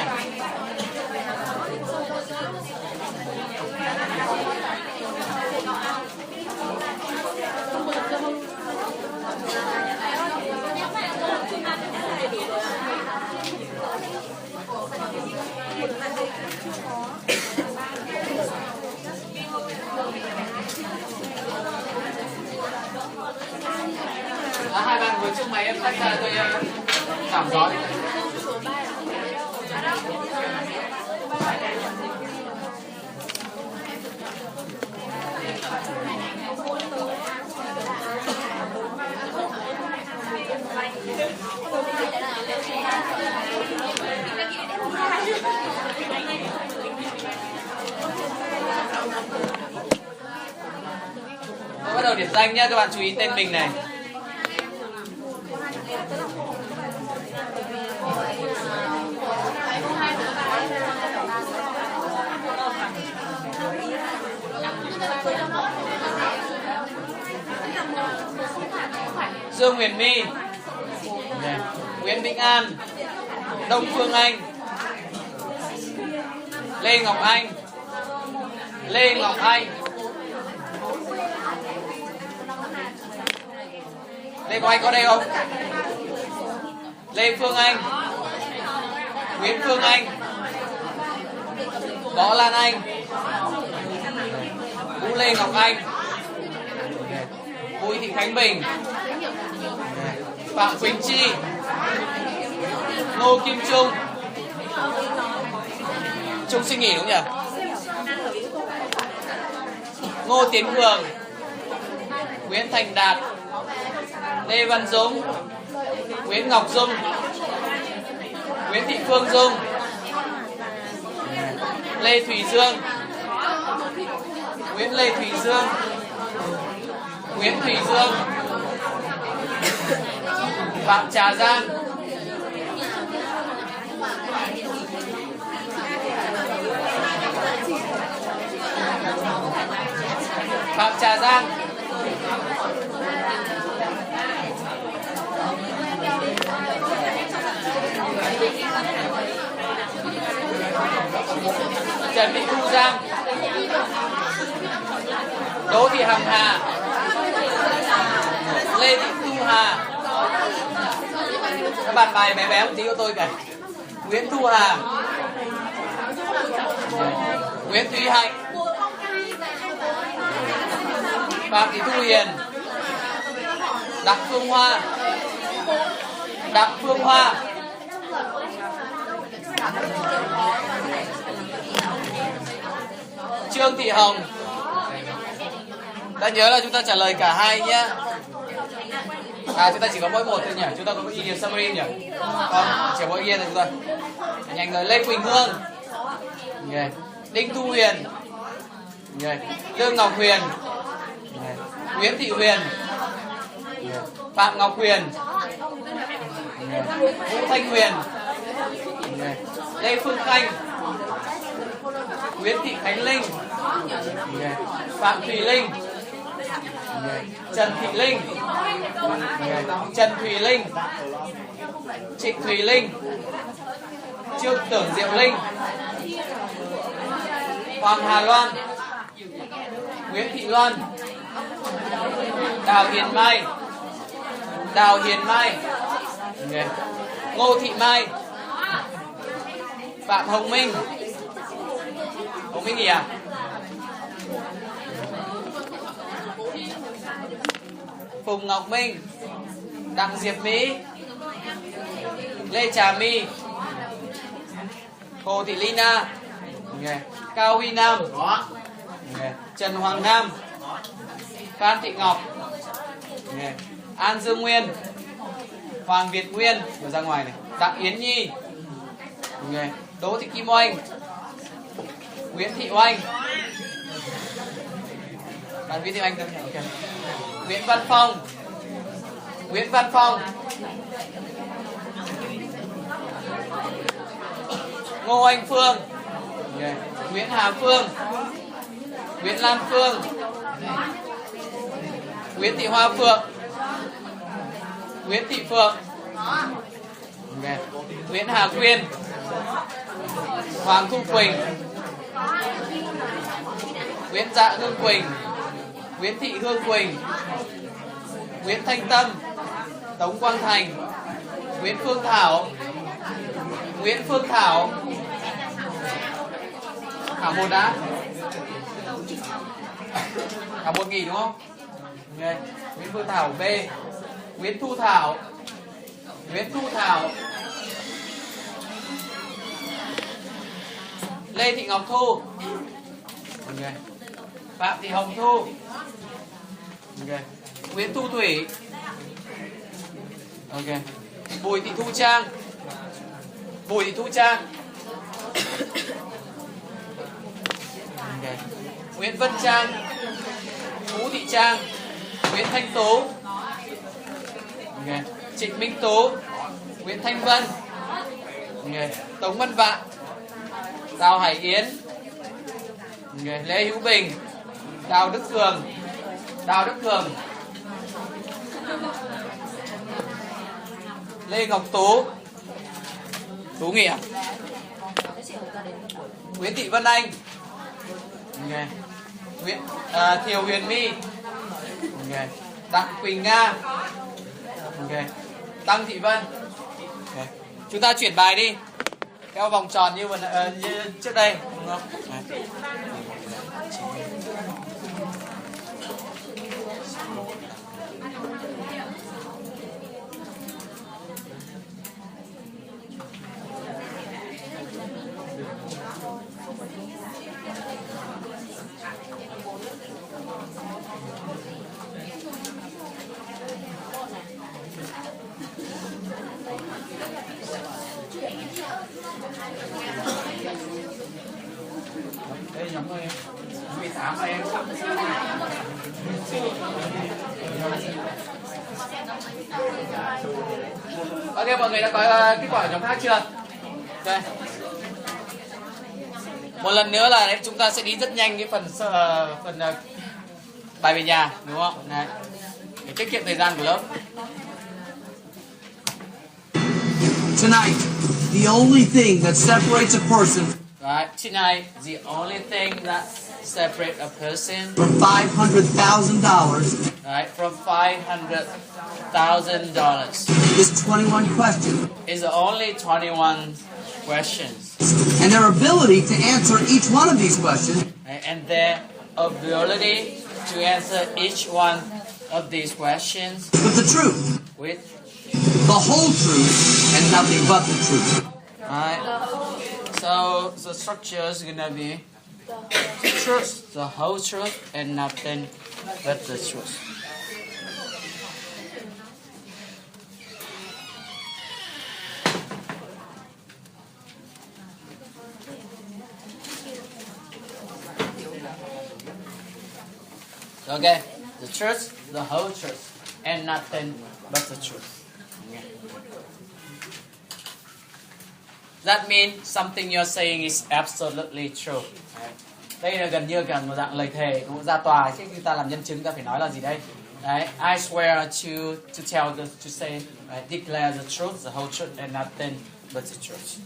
Hai bạn ngồi trước máy em tách ra tôi giảm gió đi. Bắt đầu điểm danh nhé, các bạn chú ý tên mình này. Dương Huyền My, Nguyễn Vĩnh An, Đông Phương Anh, Lê Ngọc Anh, Lê Ngọc Anh, Lê Ngọc Anh có đây không? Lê Phương Anh, Nguyễn Phương Anh, Võ Lan Anh, Vũ Lê Ngọc Anh, Bùi Thị Khánh Bình, Phạm Quỳnh Chi, Ngô Kim Trung. Trung xin nghỉ đúng nhỉ? Ngô Tiến Cường, Nguyễn Thành Đạt, Lê Văn Dũng, Nguyễn Ngọc Dung, Nguyễn Thị Phương Dung, Lê Thùy Dương, Nguyễn Lê Thùy Dương, Nguyễn Thùy Dương, Phạm Trà Giang, Phạm Trà Giang, Trần Thị Thu Giang, Đỗ Thị Hằng Hà, Lê Thị Thu Hà. Các bạn bài bé bé một tí của tôi kìa. Nguyễn Thu Hà, Nguyễn Thúy Hạnh, Phạm Thị Thu Hiền, Đặng Phương Hoa, Đặng Phương Hoa, Trương Thị Hồng. Ta nhớ là chúng ta trả lời cả hai nhé. Chúng ta chỉ có mỗi một thôi nhỉ? Chúng ta có Indian summary nhỉ? Không, chỉ mỗi Indian thôi chúng ta. Nhanh rồi. Lê Quỳnh Hương, Đinh Thu Huyền, Lương Ngọc Huyền, Nguyễn Thị Huyền, Phạm Ngọc Huyền, Vũ Thanh Huyền, Lê Phương Khanh, Nguyễn Thị Khánh Linh, Phạm Thùy Linh, Trần Thị Linh, Trần Thùy Linh, Trịnh Thùy Linh, Trương Tưởng Diệu Linh, Hoàng Hà Loan, Nguyễn Thị Loan, Đào Hiền Mai, Đào Hiền Mai, Ngô Thị Mai, Phạm Hồng Minh. Hồng Minh gì à? Phùng Ngọc Minh, Đặng Diệp Mỹ, Lê Trà My, Hồ Thị Lina, Cao Huy Nam, Trần Hoàng Nam, Phan Thị Ngọc, An Dương Nguyên, Hoàng Việt Nguyên vừa ra ngoài này, Đặng Yến Nhi, Đỗ Thị Kim Oanh, Nguyễn Thị Oanh, bạn Nguyễn Thị Oanh được okay. Nguyễn Văn Phong, Nguyễn Văn Phong, Ngô Anh Phương, Nguyễn Hà Phương, Nguyễn Lan Phương, Nguyễn Thị Hoa Phượng, Nguyễn Thị Phượng, Nguyễn Hà Quyên, Hoàng Thu Quỳnh, Nguyễn Dạ Hương Quỳnh, Nguyễn Thị Hương Quỳnh, Nguyễn Thanh Tâm, Tống Quang Thành, Nguyễn Phương Thảo, Nguyễn Phương Thảo, Thảo một đã, Thảo một nghỉ đúng không? Okay. Nguyễn Phương Thảo B, Nguyễn Thu Thảo, Nguyễn Thu Thảo, Lê Thị Ngọc Thu, okay. Phạm Thị Hồng Thu. Ok. Nguyễn Thu Thủy. Ok. Bùi Thị Thu Trang. Bùi Thị Thu Trang. Ok. Nguyễn Vân Trang. Vũ Thị Trang. Nguyễn Thanh Tú. Ok. Trịnh Minh Tú. Nguyễn Thanh Vân. Ok. Tống Văn Vạn. Đào Hải Yến. Okay. Lê Hữu Bình. Đào Đức Cường. Đào Đức Cường. Lê Ngọc Tú. Tú Nghĩa. Nguyễn Thị Vân Anh. Okay. Thiều Huyền My. Okay. Đặng Quỳnh Nga. Okay. Tăng Thị Vân. Okay. Chúng ta chuyển bài đi theo vòng tròn như trước đây, đúng không? Đấy. Đây nhóm em 18 em. Ok, mọi người đã có kết quả ở nhóm khác chưa? Ok. Một lần nữa là chúng ta sẽ đi rất nhanh cái phần bài về nhà, đúng không? Đấy. Để tiết kiệm thời gian của lớp. Tonight, the only thing that separates a person Right. Tonight, the only thing that separates a person from $500,000 right from $500,000 is 21 questions, is only 21 questions, and their ability to answer each one of these questions right? And their ability to answer each one of these questions with the truth, with the whole truth, and nothing but the truth. right. So the structure is gonna be the truth, the whole truth, and nothing but the truth. Okay, the truth, the whole truth, and nothing but the truth. Okay. That means something you're saying is absolutely true. Đấy. Đây là gần như cả một dạng lời thề cũng ra tòa, chứ khi ta làm nhân chứng ta phải nói là gì đây? Đấy, I swear to tell to say, right, declare the truth, the whole truth, and nothing but the truth.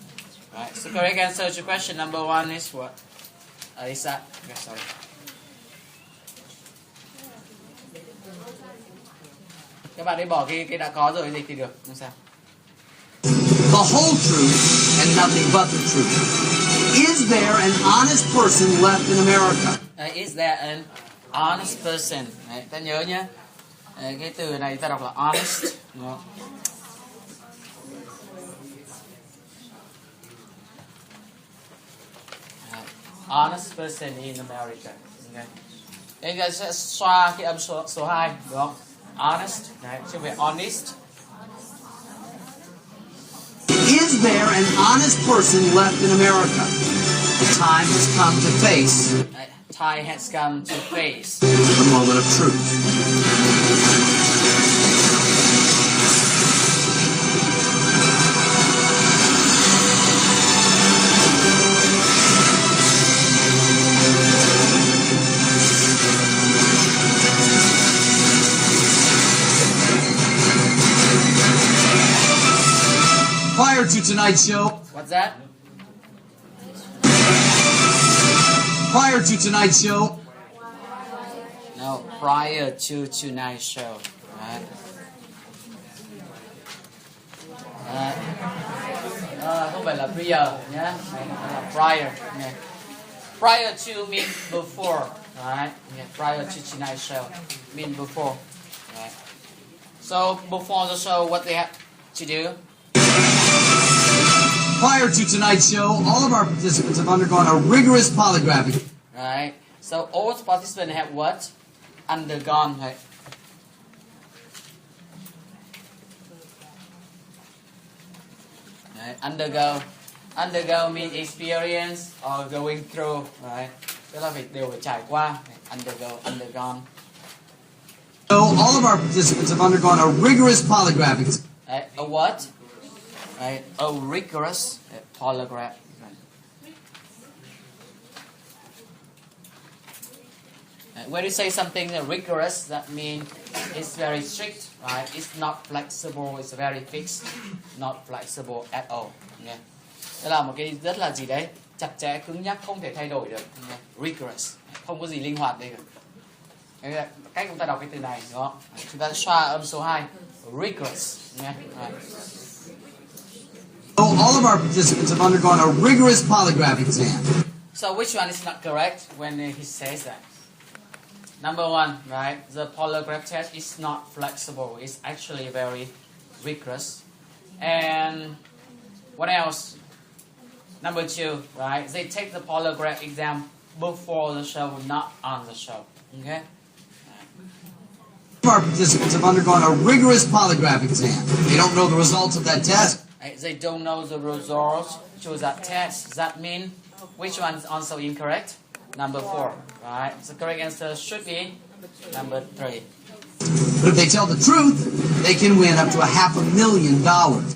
Right. So correct answer to question number 1 is what? Is that? Okay, sorry. Các bạn ấy bỏ cái đã có rồi dịch thì được, không sao. The whole truth and nothing but the truth. Is there an honest person left in America? Is there an honest person? Đấy, ta nhớ nhé. Cái từ này ta đọc là honest, đúng không? Honest person in America. Okay. Đây ta sẽ xoa cái âm số 2, đúng không? Honest, đấy, chứ không phải honest. Is there an honest person left in America? The time has come to face Time has come to face the moment of truth. Prior to tonight's show, What's that? prior to tonight's show, No, prior to tonight's show. Right. Không phải là prior nhé, là prior. Yeah. Prior to means before, right? Yeah, prior to tonight's show means before. Right. So before the show, what they have to do? prior to tonight's show, all of our participants have undergone a rigorous polygraph. Right. So all participants have what? Undergone, right? Right, undergo means experience or going through, right? Tức là đều phải trải qua. Undergone. So all of our participants have undergone a rigorous polygraph exam. Right, a what? Right, a rigorous polygraph. When you say something rigorous, that means it's very strict, right? It's not flexible, it's very fixed, not flexible at all. Okay. Đây là một cái rất là gì đấy, chặt chẽ, cứng nhắc, không thể thay đổi được. Okay. Rigorous, không có gì linh hoạt đây cả. Cách chúng ta đọc cái từ này, đúng không? Chúng ta xoa âm số 2, rigorous. Okay. Right. So all of our participants have undergone a rigorous polygraph exam. So which one is not correct when he says that? Number one, right? The polygraph test is not flexible. It's actually very rigorous. And what else? Number two, right? They take the polygraph exam before the show, not on the show. Okay? Our participants have undergone a rigorous polygraph exam. They don't know the results of that test. Right? They don't know the results to that test. Does that mean which one is also incorrect? Number 4, right? The correct answer should be number 3. But if they tell the truth, they can win up to $500,000.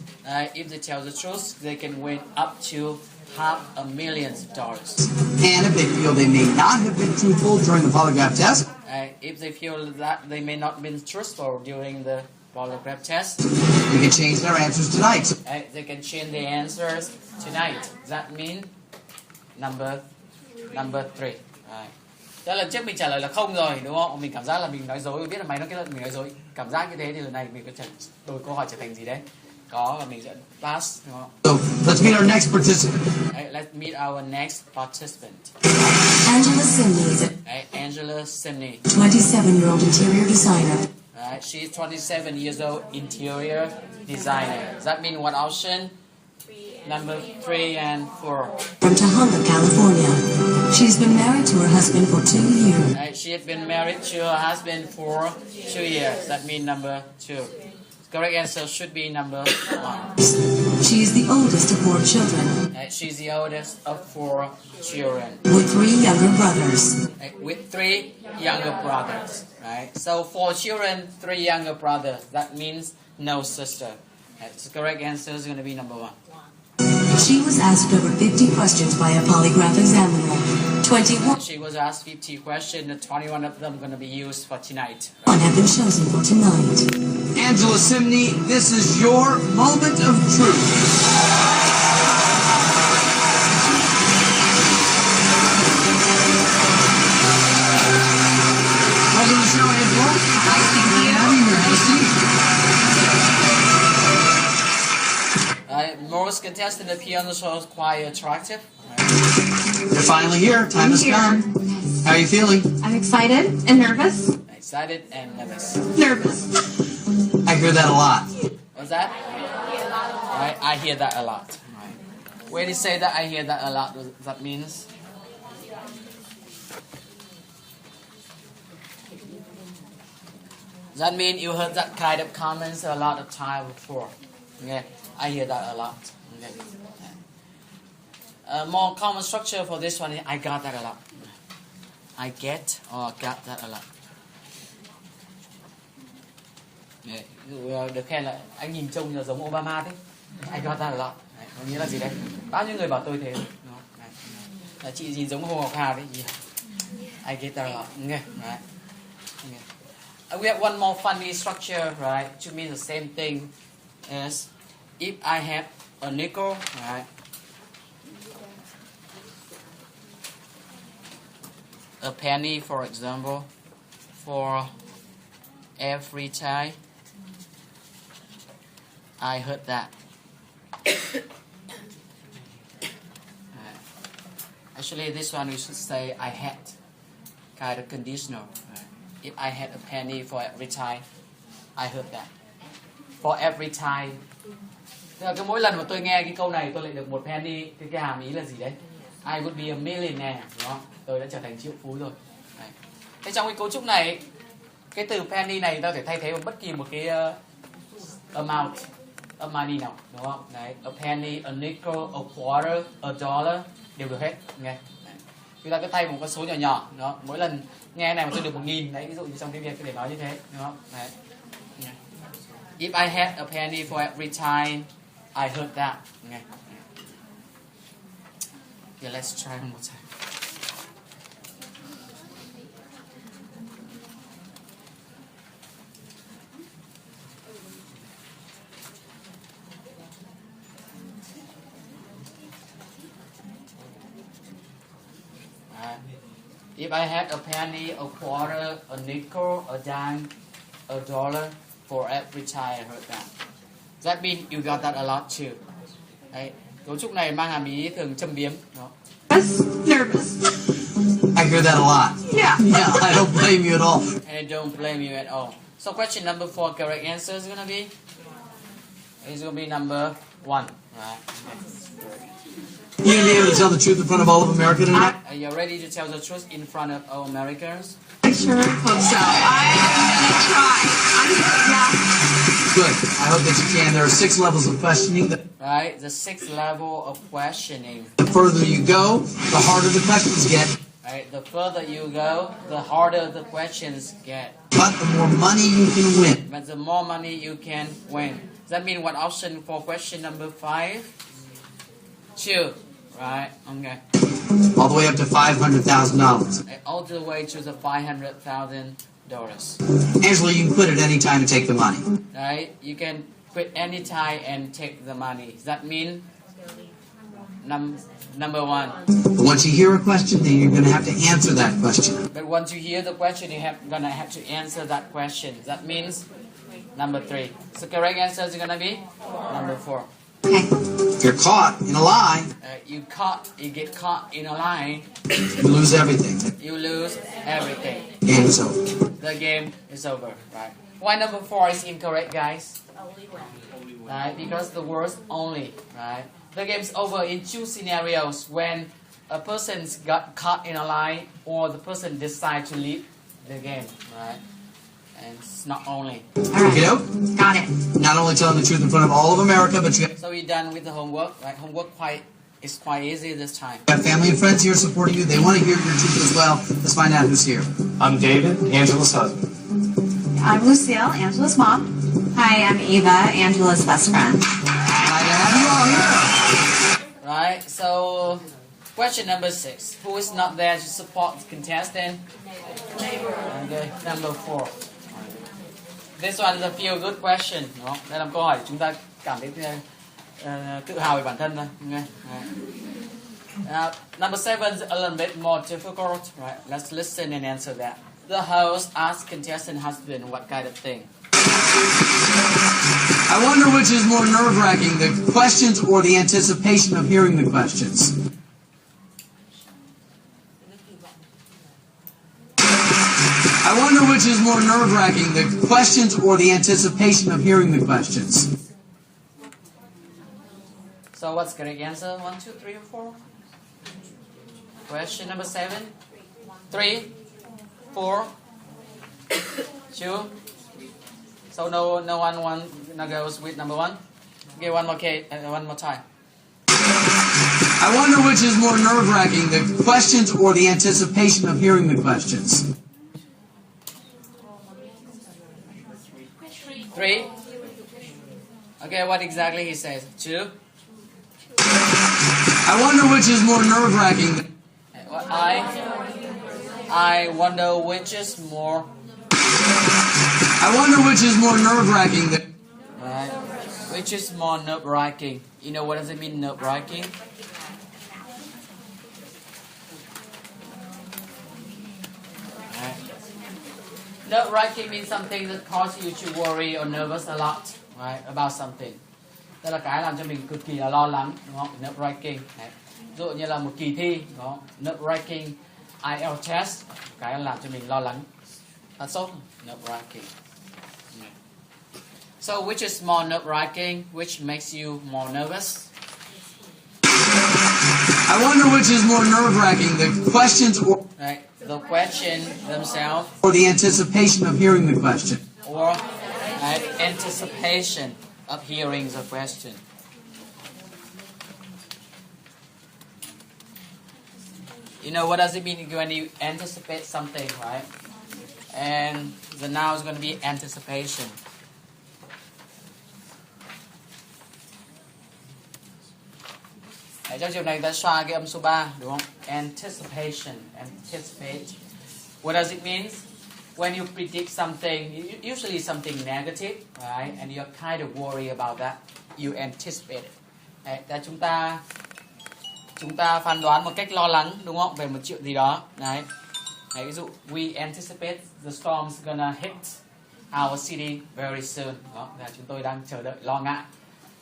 If they tell the truth, they can win up to $500,000. And if they feel they may not have been truthful during the polygraph test, if they feel that they may not been truthful during the polygraph test, they can change their answers tonight. They can change their answers tonight. That means number 3. Đó lần trước mình trả lời là không rồi, đúng không? Mình cảm giác là mình nói dối, biết là mày nói cái lần mình nói dối, cảm giác như thế thì lần này mình có đổi câu hỏi trở thành gì đấy? Có, và mình sẽ pass, đúng không? So let's meet our next participant. Let's meet our next participant. Angela Simney, Angela Simney. 27-year-old interior designer. She's 27 years old, interior designer. Does that mean what option? Number 3 and 4. From Tahunga, California. She's been married to her husband for 2 years. She had been married to her husband for 2 years. That means number 2. Correct answer should be number 1. She is the oldest of 4 children. She's the oldest of 4 children. With 3 younger brothers. With 3 younger brothers. Right? So 4 children, 3 younger brothers. That means no sister. The correct answer is going to be number 1. She was asked over 50 questions by a polygraph examiner. 21 She was asked 50 questions, and 21 of them are going to be used for tonight. have been chosen for tonight. Angela Simney, this is your moment of truth. Welcome to the show, Angela. Nice to meet you. Have a seat. Most contestants appear on the show is quite attractive. They're finally here. Time has come. How are you feeling? I'm excited and nervous. Excited and nervous. Nervous. I hear that a lot. What's that? Right, I hear that a lot. Right. When you say that I hear that a lot, that means that means you heard that kind of comments a lot of time before. Okay, I hear that a lot. Okay. More common structure for this one is I got that a lot. I get or got that a lot. Đấy, được khen là anh nhìn trông là giống Obama thế. I got that a lot. Đấy, có nghĩa là gì đấy? Bao nhiêu người bảo tôi thế. Đấy, chị nhìn giống Hồ Ngọc Hà đấy. I get that a lot. Okay, right. Okay. We have one more funny structure, right? To mean the same thing as if I have a nickel, right? A penny, for example, for every time I heard that. Actually, this one we should say I had, kind of conditional. If I had a penny for every time I heard that. For every time. Tức là cứ mỗi lần mà tôi nghe cái câu này tôi lại được 1 penny, thì cái hàm ý là gì đấy? I would be a millionaire, đúng không? Tôi đã trở thành triệu phú rồi. Đấy. Thế trong cái cấu trúc này, cái từ penny này ta có thể thay thế bằng bất kỳ một cái amount of money nào, đúng không? Đấy, a penny, a nickel, a quarter, a dollar đều được hết. Nghe. Chúng ta cứ thay một con số nhỏ nhỏ, đó. Mỗi lần nghe này mà tôi được 1.000, đấy, ví dụ như trong tiếng Việt có thể nói như thế, đúng không? Đấy. If I had a penny for every time I heard that. Nghe. Okay, let's try one more time. If I had a penny, a quarter, a nickel, a dime, a dollar for every time I heard that. That means you got that a lot too. Đấy, cấu trúc này mang hàm ý thường châm biếm. Đó. Nervous. I hear that a lot. Yeah. Yeah, I don't blame you at all. And I don't blame you at all. So question number 4, correct answer is gonna be? It's gonna be number 1. Right. You gonna be able to tell the truth in front of all of America tonight? Are you ready to tell the truth in front of all Americans? I sure hope so. I'm gonna try. Good. I hope that you can. There are 6 levels of questioning. Right, the 6th level of questioning. The further you go, the harder the questions get. Right, the further you go, the harder the questions get. But the more money you can win. But the more money you can win. Does that mean what option for question number 5? 2. Right, okay. All the way up to $500,000. All the way to the $500,000. Angela, you can quit at any time to take the money. Right, you can quit anytime and take the money. Does that mean number 1? But once you hear a question, then you're going to have to answer that question. But once you hear the question, you're gonna have to answer that question. That means number 3. So correct answer is gonna be number 4. If you're caught in a lie, You get caught in a lie, you lose everything. you lose everything. Game is over. The game is over, right? Why number 4 is incorrect, guys? Right, because the word only, right? The game's over in 2 scenarios: when a person's got caught in a lie, or the person decides to leave the game, right? And it's not only. Okay, Got it. not only telling the truth in front of all of America, but you So you're done with the homework, right? Homework is quite easy this time. got family and friends here supporting you. They want to hear your truth as well. Let's find out who's here. I'm David, Angela's husband. I'm Lucille, Angela's mom. Hi, I'm Eva, Angela's best friend. Glad to have you all here. Right, so question number 6. Who is not there to support the contestant? Okay, number 4. This one is a feel good question. Đó. Đây là một câu hỏi chúng ta cảm thấy tự hào về bản thân thôi. Okay. Number 7 is a little bit more difficult. Right, let's listen and answer that. The host asks contestant husband what kind of thing? I wonder which is more nerve-wracking, the questions or the anticipation of hearing the questions. I wonder which is more nerve-wracking, the questions or the anticipation of hearing the questions. So what's correct answer? 1, 2, 3, or 4? Question number 7. 3, 4, 2. So no one goes with number 1. Okay, one more time. I wonder which is more nerve-wracking, the questions or the anticipation of hearing the questions. 3. Okay, what exactly he says? 2. I wonder which is more nerve-wracking. I wonder which is more. I wonder which is more nerve-wracking. Right. Which is more nerve-wracking? You know what does it mean, nerve-wracking? Right. Nerve-wracking means something that causes you to worry or nervous a lot, right, about something. Tức là cái làm cho mình cực kỳ là lo lắng, đúng không? Nerve-wracking. Ví dụ như là một kỳ thi, đúng không? Nerve-wracking IELTS test, cái làm cho mình lo lắng, sốt, nerve-wracking. So which is more nerve-wracking? Which makes you more nervous? I wonder which is more nerve-wracking, the questions or Right, the question themselves, the anticipation of hearing the question. or anticipation of hearing the question. You know what does it mean when you anticipate something, right? And the noun is going to be anticipation. Đấy, trong trường này ta xoa cái âm số 3, đúng không? Anticipation, anticipate. What does it mean? When you predict something, usually something negative, right? And you're kind of worried about that. You anticipate it. Đấy, là chúng ta phán đoán một cách lo lắng, đúng không? Về một chuyện gì đó. Đấy. Đấy, ví dụ we anticipate the storm's gonna hit our city very soon. Đó, là chúng tôi đang chờ đợi, lo ngại.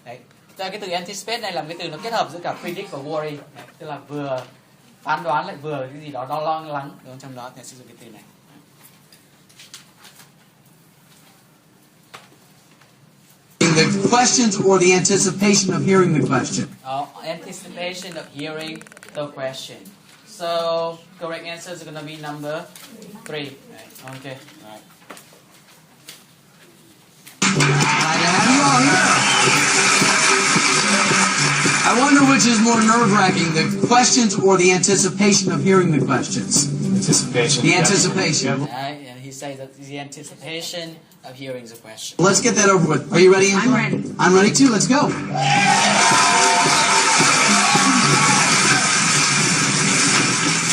Đấy. Cái từ anticipate này là cái từ nó kết hợp giữa cả predict và worry. Đấy, tức là vừa phán đoán lại vừa cái gì đó lo lắng, đúng không? Trong đó thì sử dụng cái từ này. The questions or the anticipation of hearing the question. Anticipation of hearing the question. So correct answer is going to be number 3. Right. Okay. Right. I wonder which is more nerve-wracking, the questions or the anticipation of hearing the questions. Anticipation. The anticipation. Right. And he says that the anticipation of hearing the question. Let's get that over with. Are you ready, Angela? I'm ready. I'm ready too. Let's go.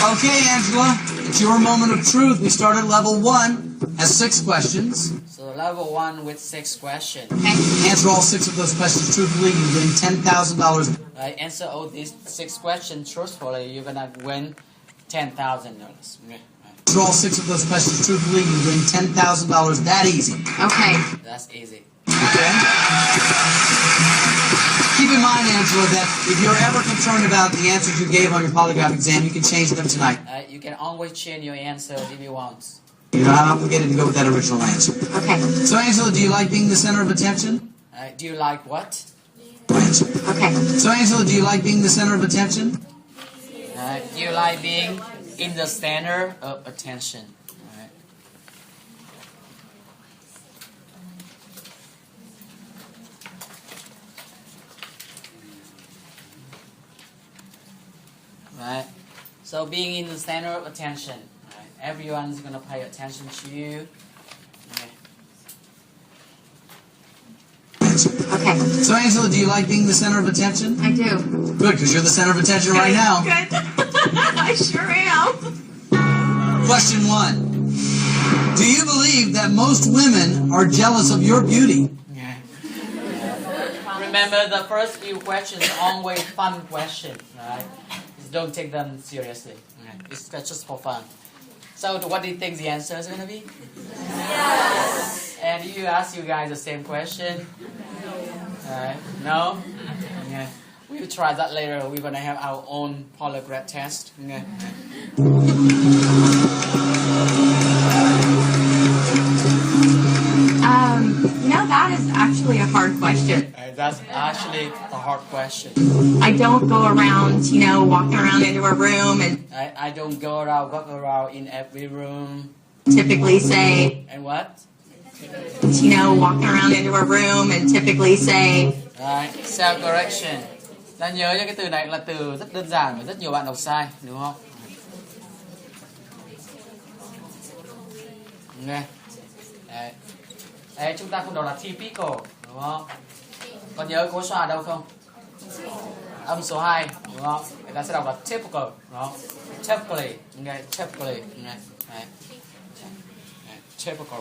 Okay, Angela, it's your moment of truth. We start at level 1, has 6 questions. So level 1 with 6 questions. Okay. Answer all 6 of those questions truthfully, you win $10,000. Right. Answer all these 6 questions truthfully, you're gonna win $10,000. Okay. Answer all 6 of those questions truthfully, you win $10,000. That easy. Okay. That's easy. Okay? Keep in mind, Angela, that if you're ever concerned about the answers you gave on your polygraph exam, you can change them tonight. You can always change your answers if you want. You're not obligated to go with that original answer. Okay. So, Angela, do you like being the center of attention? Do you like what? Answer. Okay. So, Angela, do you like being the center of attention? Do you like being in the center of attention? Right. Right. So being in the center of attention. Right. Everyone's gonna pay attention to you. Okay. Okay. So, Angela, do you like being the center of attention? I do. Good, because you're the center of attention right now. Good. I sure am. Question 1. Do you believe that most women are jealous of your beauty? Yeah. Remember, the first few questions are always fun questions, right? Just don't take them seriously. Okay. It's just for fun. So, what do you think the answer is going to be? Yes. And you ask you guys the same question? No? Okay. We'll try that later. We're going to have our own polygraph test. Okay. That is actually a hard question. That's actually a hard question. I don't go around, walking around into a room and I don't go around, walk around in every room. typically say, And what? walking around into a room and typically say, Right, self-correction. Ta nhớ cho cái từ này là từ rất đơn giản và rất nhiều bạn đọc sai, đúng không? Nghe. Đấy. Đấy, chúng ta không đọc là typical, đúng không? Còn nhớ cỗ xoa đâu không? Âm số 2, đúng không? Người ta sẽ đọc là typical, đúng không? Typically, nghe, typically, nghe. Đấy. Đấy, typical.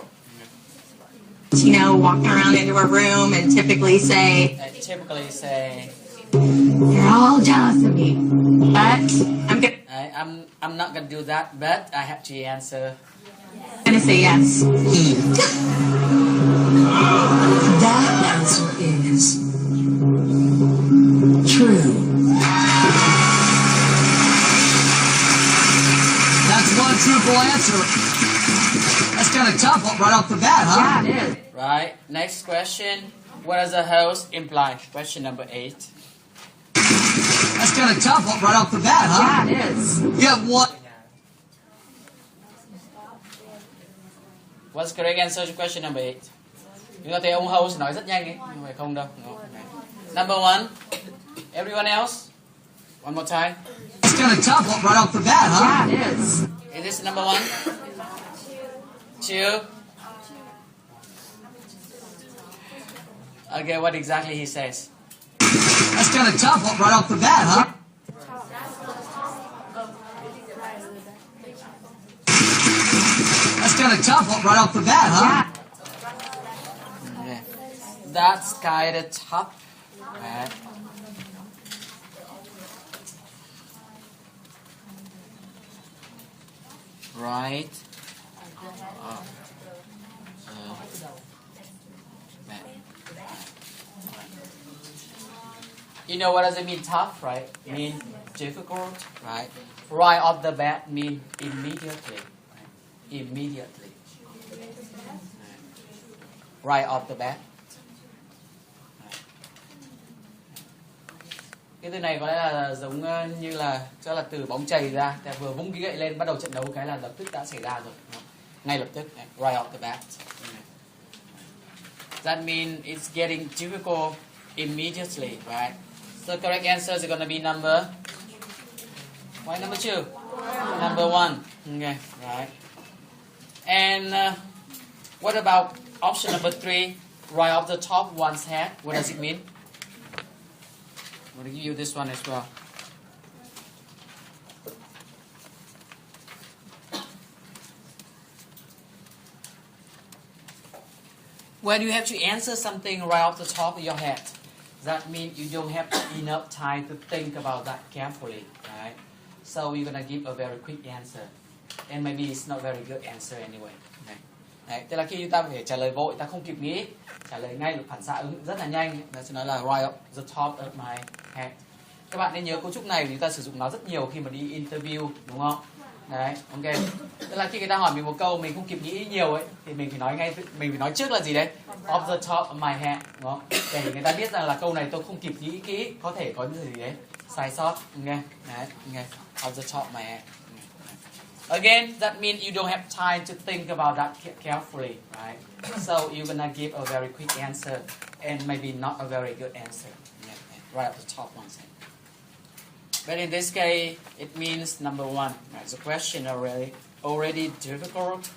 walking around into a room and typically say, Typically say, you're all jealous of me. But I'm not gonna do that, but I have to answer. gonna say yes. That answer is true. That's one truthful answer. That's kind of tough right off the bat, huh? Yeah, it is. Right. Next question. What does a host imply? Question number 8. That's kind of tough right off the bat, huh? Yeah, it is. You have one. What's correct answer to question number 8? Chúng ta thấy ông host nói rất nhanh ấy, nhưng phải không đâu. No. Number 1. Everyone else? One more time. It's kind of tough right off the bat, huh? Yeah, it is. Is this number 1? 2? Okay, what exactly he says? That's kind of tough right off the bat, huh? That's kind of tough right off the bat, huh? Yeah. That's kind of tough. Right. Right. Oh. Man. You know what does it mean tough, right? Mean difficult, right? Right off the bat mean immediately. Right? Immediately. Right off the bat. Cái từ này có lẽ là giống như là cho là từ bóng chày ra, ta vừa vung cái gậy lên bắt đầu trận đấu cái là lập tức đã xảy ra rồi, ngay lập tức, right off the bat. That means it's getting difficult immediately, right? So correct answers are going to be number. Why number 2? Number 1. Okay, right. And what about option number 3? Right off the top of one's head. What does it mean? I'm going to give you this one as well. When you have to answer something right off the top of your head, that means you don't have enough time to think about that carefully, right? So you're going to give a very quick answer. And maybe it's not very good answer anyway. Okay. Đấy, tức là khi chúng ta phải trả lời vội, ta không kịp nghĩ, trả lời ngay được phản xạ ứng rất là nhanh. Ta sẽ nói là right up the top of my head. Các bạn nên nhớ cấu trúc này vì chúng ta sử dụng nó rất nhiều khi mà đi interview, đúng không? Đấy, ok. Tức là khi người ta hỏi mình một câu mình không kịp nghĩ nhiều ấy, thì mình phải nói ngay, mình phải nói trước là gì đấy? Off the top of my head, đúng không? Để người ta biết rằng là câu này tôi không kịp nghĩ kỹ, có thể có những gì đấy sai sót, ok? Đấy, ok. Off the top of my head. Again, that means you don't have time to think about that carefully, right? So you're gonna give a very quick answer and maybe not a very good answer. Yeah, right at the top one. But in this case, it means number 1. Right? The question already difficult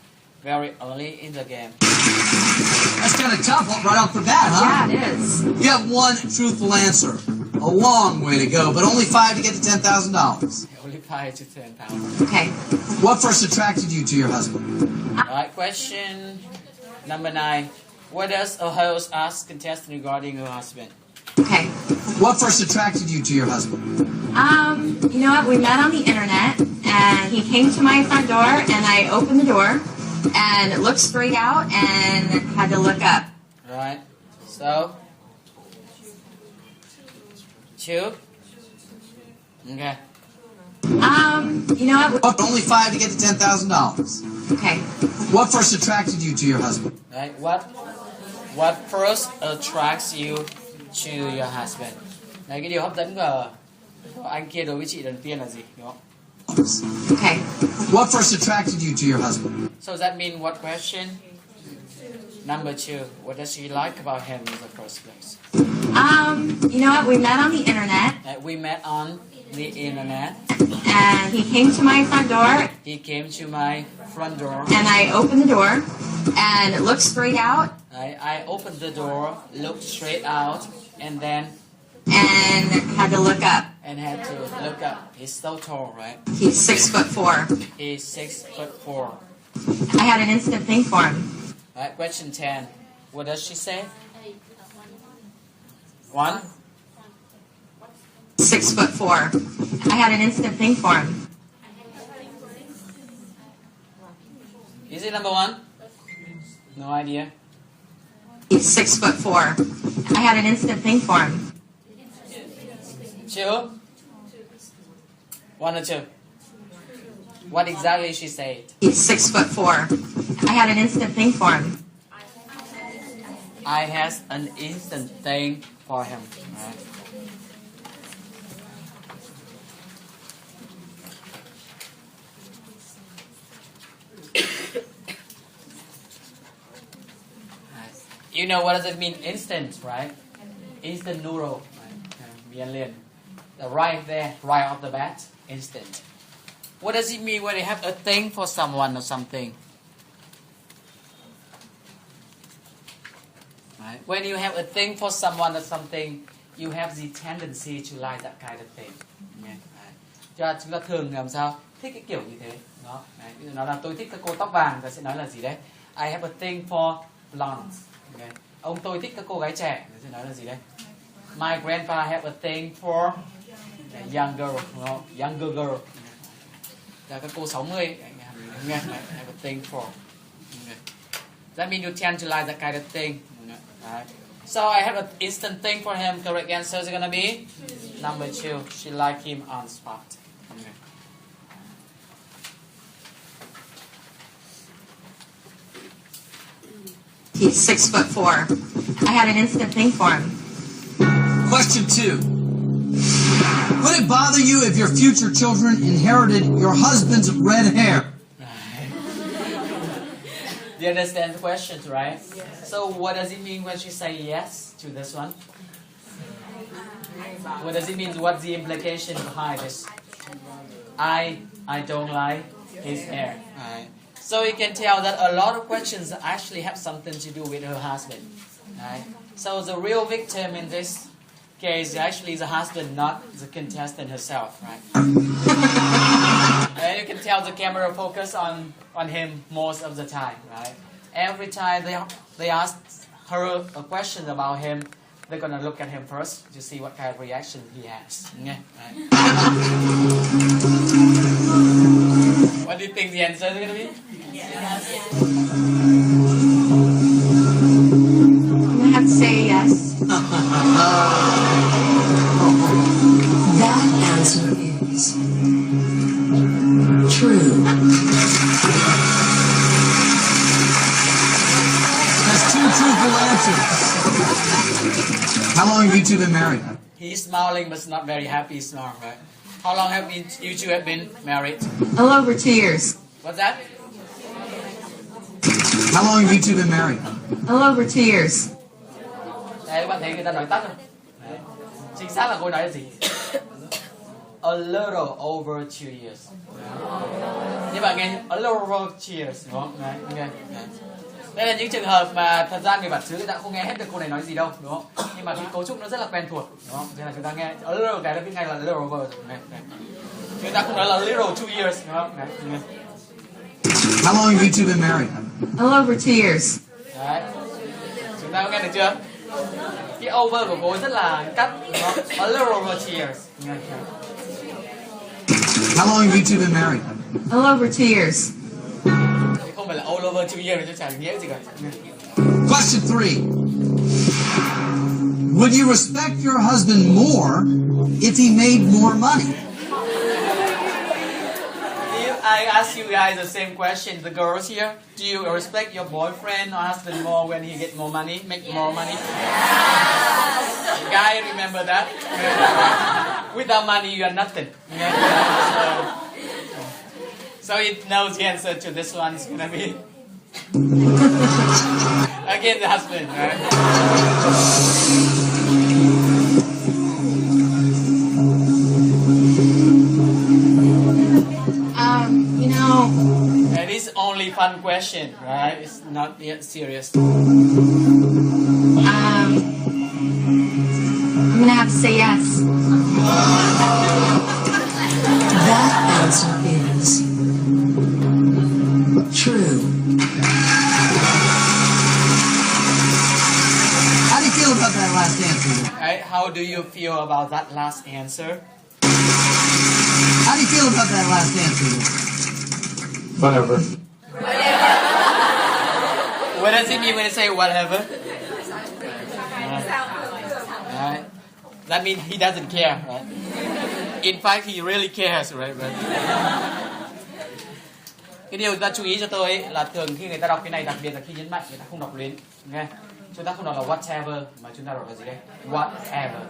very early in the game. That's kind of tough right off the bat, huh? Yeah, it is. You have one truthful answer. A long way to go, but only 5 to get to $10,000. Only 5 to 10,000. Okay. What first attracted you to your husband? Alright, question number 9. What does a host ask contestant regarding her husband? Okay. What first attracted you to your husband? You know what? We met on the internet, and he came to my front door, and I opened the door, and looked straight out, and had to look up. Right. So, 2. Okay. You know what? Only 5 to get to $10,000. Okay. What first attracted you to your husband? Right. What first attracts you to your husband? Này, cái điều hấp dẫn của anh kia đối với chị đầu tiên là gì, đúng không? Okay. What first attracted you to your husband? So that means what question? Number 2. What does she like about him in the first place? You know what? We met on the internet, We met on the internet. and he came to my front door, He came to my front door. and I opened the door, and looked straight out, I opened the door, looked straight out, and then and had to look up. and had to look up. He's so tall, right? He's 6'4". He's 6'4". I had an instant thing for him. Right, question 10. What does she say? 1. 6'4". I had an instant thing for him. Is it number 1? No idea. He's 6'4". I had an instant thing for him. 2? 1 or 2? What exactly she said? He's 6'4". I had an instant thing for him. I has an instant thing for him. Right? You know what does it mean? Instant, right? Instant noodle. Miên liền. Right there, right off the bat, instant. What does it mean when you have a thing for someone or something? Right? When you have a thing for someone or something, you have the tendency to like that kind of thing. Right? Cho chúng ta thường làm sao? Thích cái kiểu như thế. Đó. Đấy. Ví dụ nói là tôi thích các cô tóc vàng, ta sẽ nói là gì đấy? I have a thing for blondes. Okay. Ông tôi thích các cô gái trẻ, ta sẽ nói là gì đấy? My grandpa have a thing for young girl, younger girl. Là các cô 60. I have a thing for. Okay. That means you tend to like that kind of thing. Right. So I have an instant thing for him. Correct answer is going to be number 2. She liked him on spot. Okay. He's 6'4". I had an instant thing for him. Question 2. Would it bother you if your future children inherited your husband's red hair? Do you understand the questions, right? Yes. So what does it mean when she say yes to this one? What does it mean? What's the implication behind this? I don't like his hair. Right. So you can tell that a lot of questions actually have something to do with her husband. Right? So the real victim in this case actually is the husband, not the contestant herself. Right? And you can tell the camera focus on him most of the time. Right? Every time they ask her a question about him, they're gonna look at him first to see what kind of reaction he has. Yeah, right. What do you think the answer is gonna be? Yes. I'm gonna have to say yes. That answer is true. That's 2 truthful answers. How long have you two been married? He's smiling but not very happy smile, right? How long have you two have been married? A little over 2 years. What's that? How long have you two been married? A little over 2 years. Đấy, các bạn thấy người ta nói tắt rồi. Đấy. Chính xác là cô nói là gì? A little over 2 years. Như bạn nghe a little over 2 years, đúng không? Đấy, okay. Đấy. Đây là những trường hợp mà thật ra người bản xứ người ta cũng không nghe hết được cô này nói gì đâu, đúng không? Nhưng mà cái cấu trúc nó rất là quen thuộc, đúng không? Thế là chúng ta nghe a little cái là biết ngay là a little over. Đấy. Người ta cũng nói là little 2 years, đúng không? Đấy. How long have you two been married? A little over 2 years. Đấy. Chúng ta có nghe được chưa? Cái over của cô rất là cắt, đúng không? A little over 2 years. How long have you two been married? A little over 2 years. Không phải là all over 2 years, chứ chẳng nghĩa gì cả. Question 3. Would you respect your husband more if he made more money? I ask you guys the same question, the girls here. Do you respect your boyfriend or husband more when he get more money, make more money? Yes! Guy, remember that? Without money, you are nothing. So it knows the answer to this one is gonna be again the husband, right? You know. And it's only fun question, right? It's not yet serious. I'm gonna have to say yes. That answer is true. How do you feel about that last answer? Right? How do you feel about that last answer? How do you feel about that last answer? Whatever. What does it mean when you say whatever? Right. That means he doesn't care, right? In fact, he really cares, right? Cái điều chúng ta chú ý cho tôi ấy, là thường khi người ta đọc cái này, đặc biệt là khi nhấn mạnh, người ta không đọc luyến. Nghe? Chúng ta không đọc là whatever, mà chúng ta đọc là gì đây? Whatever.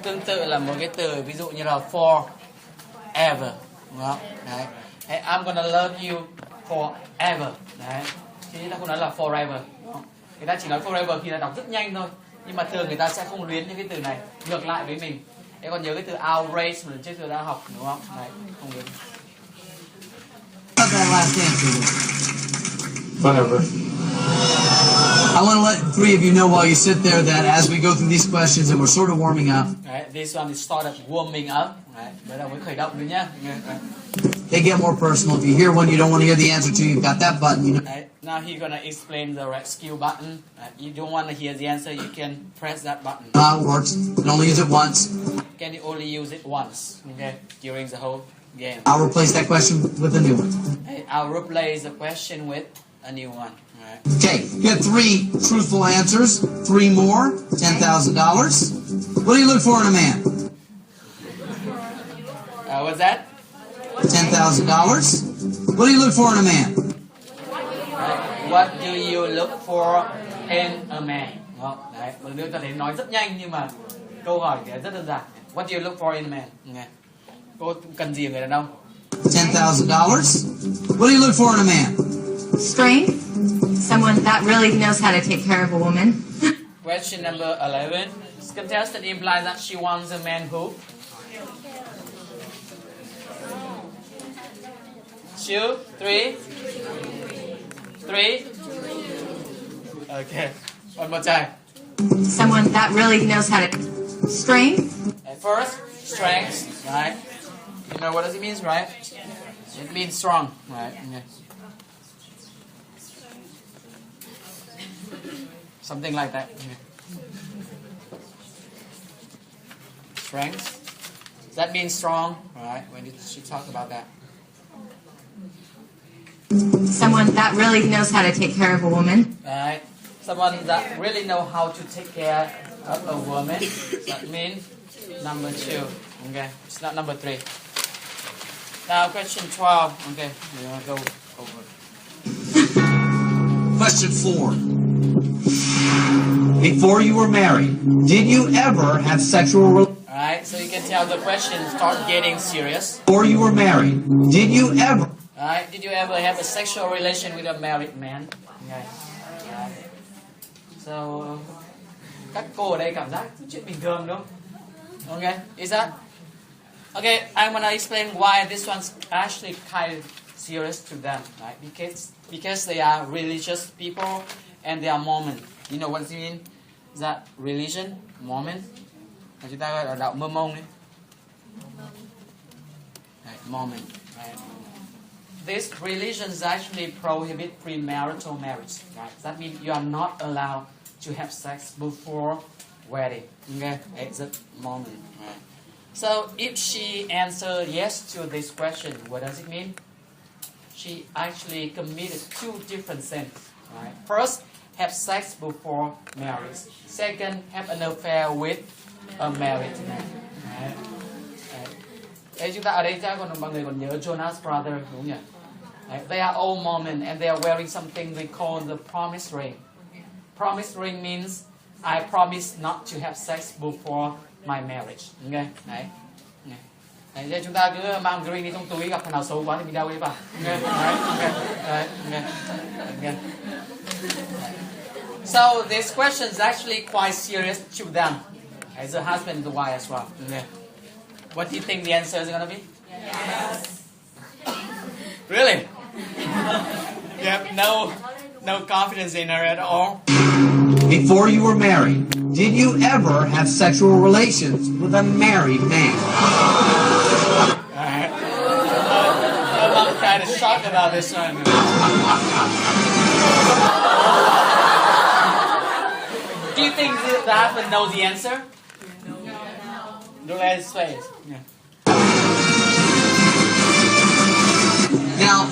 Tương tự là một cái từ, ví dụ như là forever, đúng không? Đấy. I'm gonna love you forever. Đấy. Chứ chúng ta không nói là forever. Người ta chỉ nói forever khi là đọc rất nhanh thôi, nhưng mà thường người ta sẽ không luyến những cái từ này ngược lại với mình. Em còn nhớ cái từ outrage mà trước tôi đã học đúng không? Đấy, không luyến. How's that last answer? Whatever. I want to let three of you know while you sit there that as we go through these questions and we're sort of warming up, Right, this one is started warming up. Right, bắt đầu mới khởi động rồi nhá. Right. they get more personal. If you hear one you don't want to hear the answer to, you've got that button. You know. Right, now he's gonna explain the rescue button. Right, you don't want to hear the answer, you can press that button. How it works. You can only use it once. Can you only use it once? Okay, during the whole game. I'll replace that question with a new one. Right, I'll replace the question with a new one. Right. Okay, you had 3 truthful answers. 3 more, $10,000. What do you look for in a man? What's that? $10,000. What do you look for in a man? Right. What do you look for in a man? Đó, đấy, một lần nữa ta thấy nói rất nhanh nhưng mà câu hỏi thì rất đơn giản. What do you look for in a man? Okay. Cô cần gì ở người đàn ông? $10,000. What do you look for in a man? Strength. Someone that really knows how to take care of a woman. Question number 11. This contestant implies that she wants a man who? 2, 3. 3. Okay. One more time. Someone that really knows how to... Strength. At first, strength, right? You know what does it mean, right? It means strong, right? Okay. Something like that. Okay. Strength. That means strong, right? When did she talk about that? Someone that really knows how to take care of a woman. Right? Someone that really know how to take care of a woman. That means number 2. Okay, it's not number 3. Now question 12. Okay, we're gonna go over. Question 4. Before you were married, did you ever have sexual relations? Alright, so you can tell the question start getting serious. Before you were married, did you ever? Alright, did you ever have a sexual relation with a married man? Okay. Alright. So, các cô ở đây cảm giác chuyện bình thường đúng không? Okay, is that? Okay, I'm gonna explain why this one's actually kind of serious to them, right? Because they are religious people and they are Mormon. You know what it means? That religion, Mormon. Chúng ta gọi là đạo Mormon đấy. Right, Mormon. Right. This religion actually prohibit premarital marriage. Right? That means you are not allowed to have sex before wedding. Okay, it's a Mormon. Right? So if she answered yes to this question, what does it mean? She actually committed 2 different sins. Right? First, have sex before marriage. Second, have an affair with a married man. Right? Đấy, chúng ta ở đây chắc còn mọi người còn nhớ Jonas Brother đúng không nhỉ? Right? They are all Mormon and they are wearing something they call the promise ring. Promise ring means I promise not to have sex before my marriage. Okay? Đấy. Đấy, nên chúng ta cứ mang cái ring đi trong túi, gặp thằng nào xấu quá thì mình đeo cái vào. Okay? Right? Okay. Right? Okay. Okay. So this question is actually quite serious to them, as a husband and the wife as well. Okay. What do you think the answer is going to be? Yes. Really? You have no confidence in her at all? Before you were married, did you ever have sexual relations with a married man? Alright. I'm kind of shocked about this one. Do you think the husband knows the answer? Look at his face. Yeah. Now,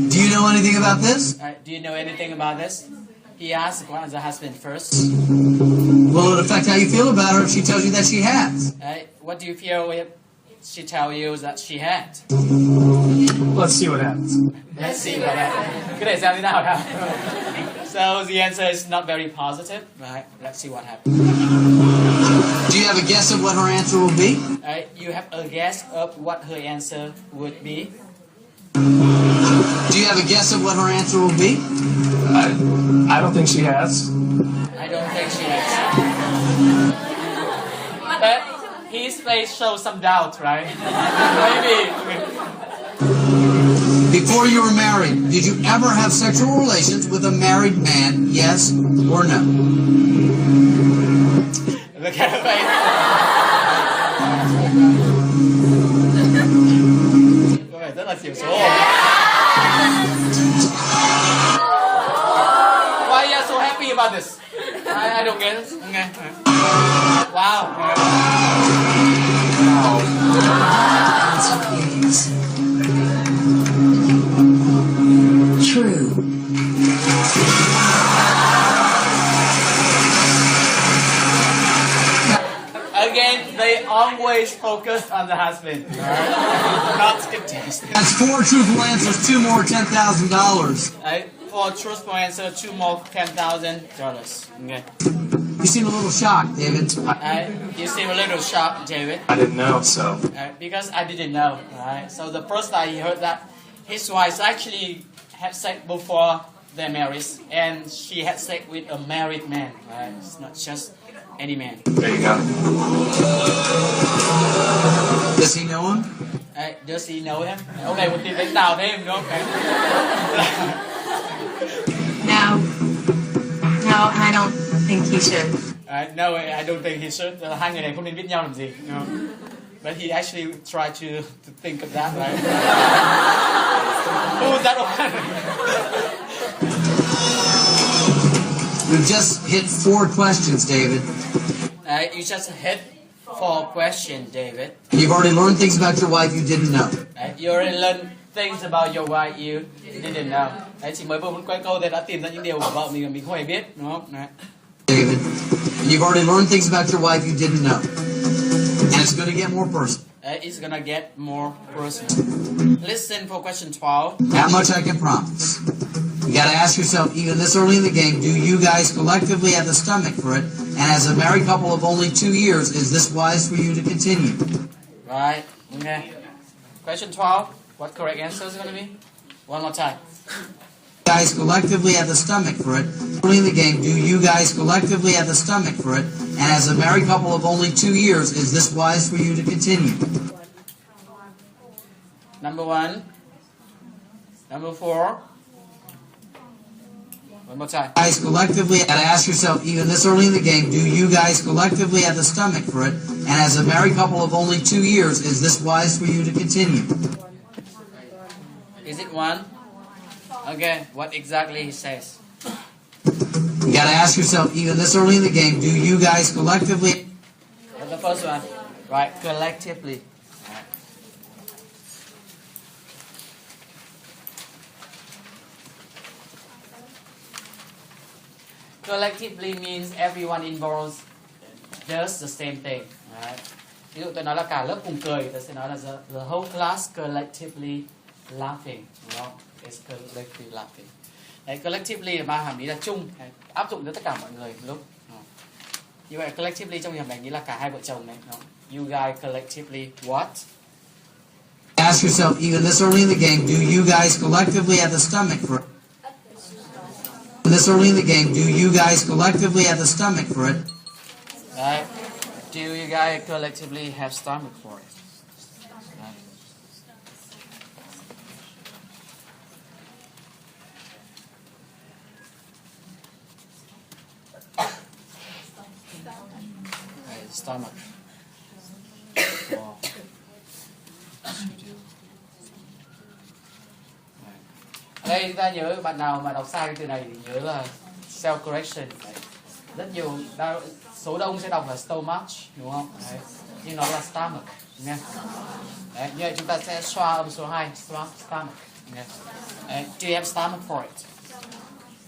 do you know anything about this? Alright, do you know anything about this? He asked the husband first. Will it affect how you feel about her if she tells you that she has? Alright, what do you feel if she tells you that she had? Let's see what happens. Let's see what happens. Cứ để xem thế nào nào. So the answer is not very positive. Right, let's see what happens. Do you have a guess of what her answer will be? Alright, you have a guess of what her answer would be? Do you have a guess of what her answer will be? I don't think she has. I don't think she has. But his face shows some doubt, right? Maybe. Before you were married, did you ever have sexual relations with a married man? Yes or no? Look at her face. Có vẻ rất là xỉu số. Why are you so happy about this? I don't get it. Okay. Wow. True. Again, they always focus on the husband. Right? Not contestant. That's 4 truthful answers, 2 more, $10,000. Right? For truthful answer, 2 more $10,000. Okay. You seem a little shocked, David. You seem a little shocked, David. I didn't know, so. Because I didn't know. Right? So the first time he heard that his wife actually had sex before their marriage, and she had sex with a married man. Right? It's not just any man. There you go. Does he know him? Does he know him? Okay, một tìm đánh đào thêm đúng không? No. No, I don't think he should. No, I don't think he should. Hai người này không nên biết nhau làm gì. No. But he actually tried to think of that, right? Who was that one? You just hit 4 questions, David. You just hit 4 questions, David. You've already learned things about your wife you didn't know. You already learned things about your wife you didn't know. Chỉ mới vừa muốn quay câu thì đã tìm ra những điều của vợ mình mà mình không hề biết, đúng không? David, you've already learned things about your wife you didn't know. And it's going to get more personal. It's gonna get more personal. Listen for question 12. That much I can promise. You got to ask yourself, even this early in the game, do you guys collectively have the stomach for it? And as a married couple of only 2 years, is this wise for you to continue? Right. Okay. Question 12. What correct answer is going to be? One more time. You guys collectively have the stomach for it. Early in the game, do you guys collectively have the stomach for it? And as a married couple of only 2 years, is this wise for you to continue? Number 1. Number 4. One more time. You guys collectively, you got to ask yourself, even this early in the game, do you guys collectively have the stomach for it? And as a married couple of only 2 years, is this wise for you to continue? Is it 1? Okay. What exactly he says? You got to ask yourself, even this early in the game, do you guys collectively... What's the first one? Right. Collectively. Collectively means everyone involved does the same thing. Right? Ví dụ tôi nói là cả lớp cùng cười, tôi sẽ nói là the whole class collectively laughing. Đúng không? It's collectively laughing. Đấy, collectively là mang hàm ý là chung, áp dụng cho tất cả mọi người một lúc. Như vậy collectively trong trường hợp này nghĩa là cả hai vợ chồng này. You guys collectively what? Ask yourself, even this early in the game, do you guys collectively have the stomach for it? This early in the game, do you guys collectively have the stomach for it? Right. Do you guys collectively have stomach for it? Right. Right, stomach. Wow. Đây chúng ta nhớ bạn nào mà đọc sai cái từ này thì nhớ là self correction. Đấy. Rất nhiều số đông sẽ đọc là stomach, đúng không? Đấy. Nhưng nó là stomach, nghe. Đấy, như vậy chúng ta sẽ xoa âm số 2, stomach. Nghe. Đấy. Do you have stomach for it?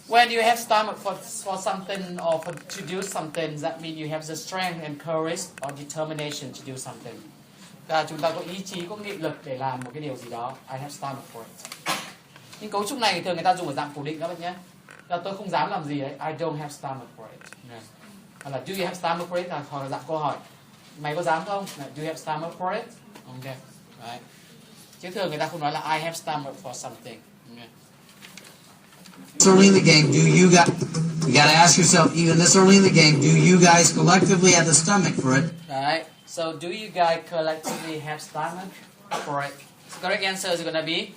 When you have stomach for something or to do something, that means you have the strength and courage or determination to do something. Và chúng ta có ý chí, có nghị lực để làm một cái điều gì đó. I have stomach for it. Nhưng cấu trúc này thường người ta dùng ở dạng phủ định các bạn nhé. Là tôi không dám làm gì đấy. I don't have stomach for it. Hoặc là do you have stomach for it? Hoặc là dạng câu hỏi. Mày có dám không? Do you have stomach for it? Okay. Right. Chứ thường người ta không nói là I have stomach for something. Okay. This early in the game, do you guys... You got to ask yourself, even this early in the game, do you guys collectively have the stomach for it? Right. So do you guys collectively have stomach for it? So correct answer is going to be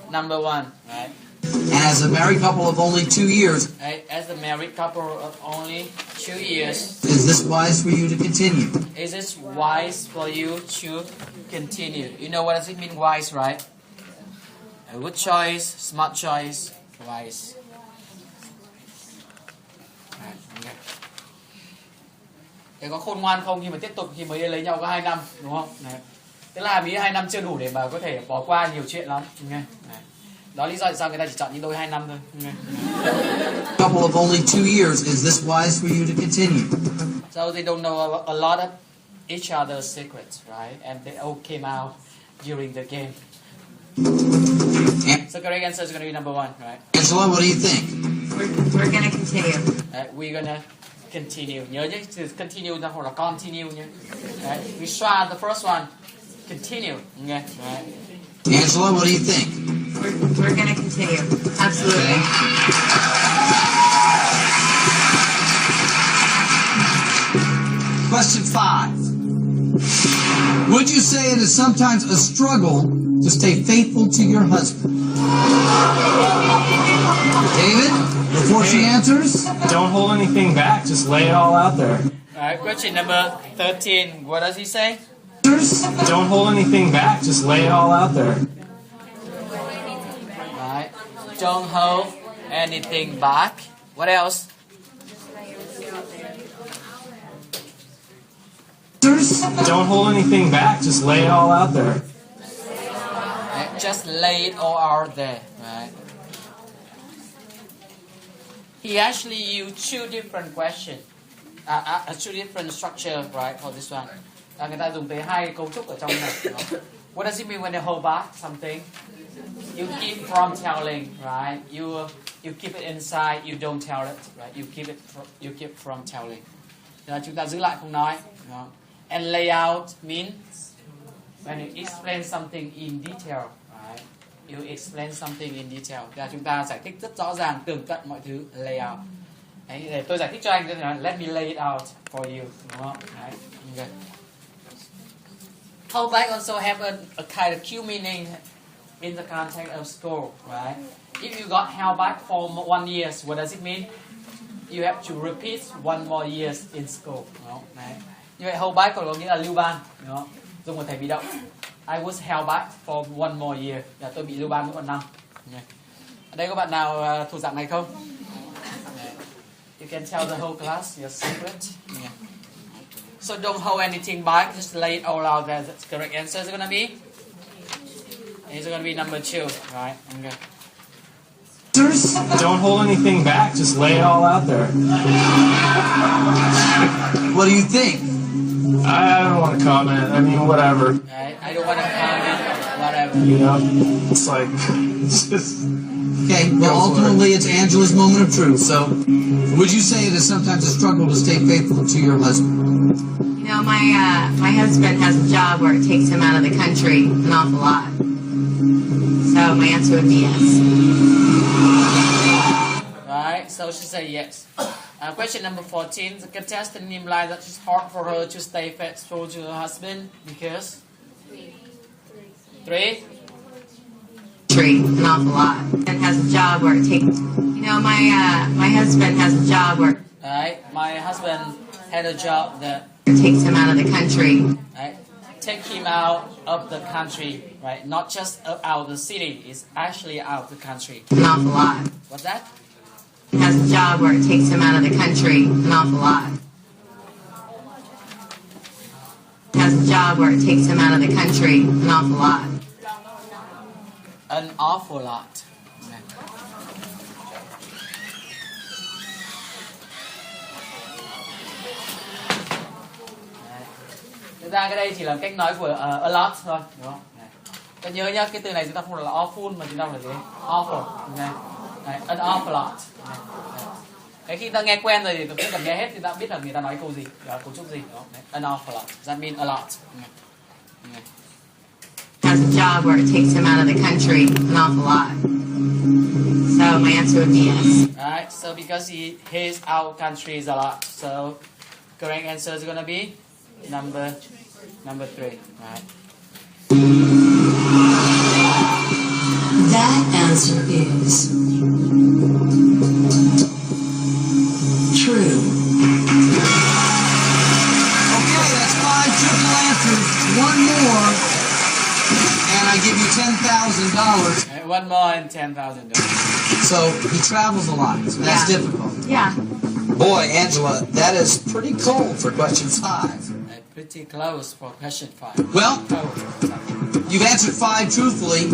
number 1. Right. And as a married couple of only 2 years, Right. As a married couple of only 2 years, is this wise for you to continue? is it wise for you to continue? You know what does it mean wise, right? A good choice, smart choice, wise. Right, okay. Để có khôn ngoan không khi mà tiếp tục khi mới lấy nhau có 2 năm, đúng không? Đấy. Tức là Mỹ 2 năm chưa đủ để mà có thể bỏ qua nhiều chuyện lắm. Okay. Đấy. Đó lý do tại sao người ta chỉ chọn những đôi 2 năm thôi. Okay. Couple of only 2 years, is this wise for you to continue? So they don't know a lot of each other's secrets, right? And they all came out during the game. So correct answer is going to be number 1, right? Angela, what do you think? We're gonna continue. We're gonna continue. Nhớ nhé, từ continue ra hoặc là continue nhé. We try the first one. Continue. Okay. Right. Angela, what do you think? We're gonna continue. Absolutely. Question 5. Would you say it is sometimes a struggle to stay faithful to your husband? David, before she answers? Don't hold anything back. Just lay it all out there. Alright, question number 13. What does he say? Don't hold anything back. Just lay it all out there. Right. Don't hold anything back. What else? Don't hold anything back. Just lay it all out there. Right. Just lay it all out there. Right. He actually used 2 different questions. 2 different structure, right, for this one. Người ta dùng tới 2 cấu trúc ở trong này. What does it mean when they hold back something? You keep from telling, right? You keep it inside, you don't tell it, right? You keep from telling. Chúng ta giữ lại không nói. And lay out means when you explain something in detail, right? You explain something in detail. Chúng ta giải thích rất rõ ràng, tường tận mọi thứ. Lay out. Đấy, để tôi giải thích cho anh, thì let me lay it out for you. Đúng không? Đấy. Okay. Hold back also have a kind of cue meaning in the context of school, right? If you got held back for 1 year, what does it mean? You have to repeat 1 more years in school. Đúng không? Đấy. Như vậy hold back còn có nghĩa là lưu ban, đúng không? Dùng một thể bị động. I was held back for 1 more year. Là tôi bị lưu ban mỗi 1 năm. Okay. Ở đây có bạn nào thuộc dạng này không? You can tell the whole class your secret. Yeah. So don't hold anything back. Just lay it all out there. That's the correct answer. Is it gonna be? It's gonna be number 2, right? Okay. Don't hold anything back. Just lay it all out there. What do you think? I don't want to comment. I mean, whatever. Right? I don't want to comment. Whatever. You know, it's like, it's just... Okay, well, ultimately it's Angela's moment of truth. So, would you say it is sometimes a struggle to stay faithful to your husband? You know, my husband has a job where it takes him out of the country an awful lot. So my answer would be yes. Right, so she said yes. Question number 14. The contestant implies that it's hard for her to stay faithful to her husband because? 3? An awful lot. And has a job where it takes, you know, my husband has a job where Right, my husband had a job that it takes him out of the country. Right, take him out of the country, right? Not just out of the city, it's actually out of the country. An awful lot. What's that? Has a job where it takes him out of the country. An awful lot. Has a job where it takes him out of the country. An awful lot. An awful lot. Thực ra cái đây chỉ là cách nói của a lot thôi, đúng không? Tôi nhớ nhá, cái từ này chúng ta không là awful mà chúng ta là gì? Awful. Đấy, an awful lot. Đấy, khi ta nghe quen rồi thì tôi không cần nghe hết thì ta biết là người ta nói câu gì, cấu trúc gì, đúng không? Đấy, an awful lot. That means a lot. Has a job where it takes him out of the country an awful lot. So my answer would be yes. Right, so because he hates our countries a lot, so correct answer is gonna be number 3, right? That answer is true. Okay, that's 5 triple answers. One more, and I give you $10,000. Right, one more and $10,000. So he travels a lot, so that's Yeah. difficult. Yeah. Boy, Angela, that is pretty cold for question 5. Right, pretty close for question 5. Well, you've answered 5 truthfully,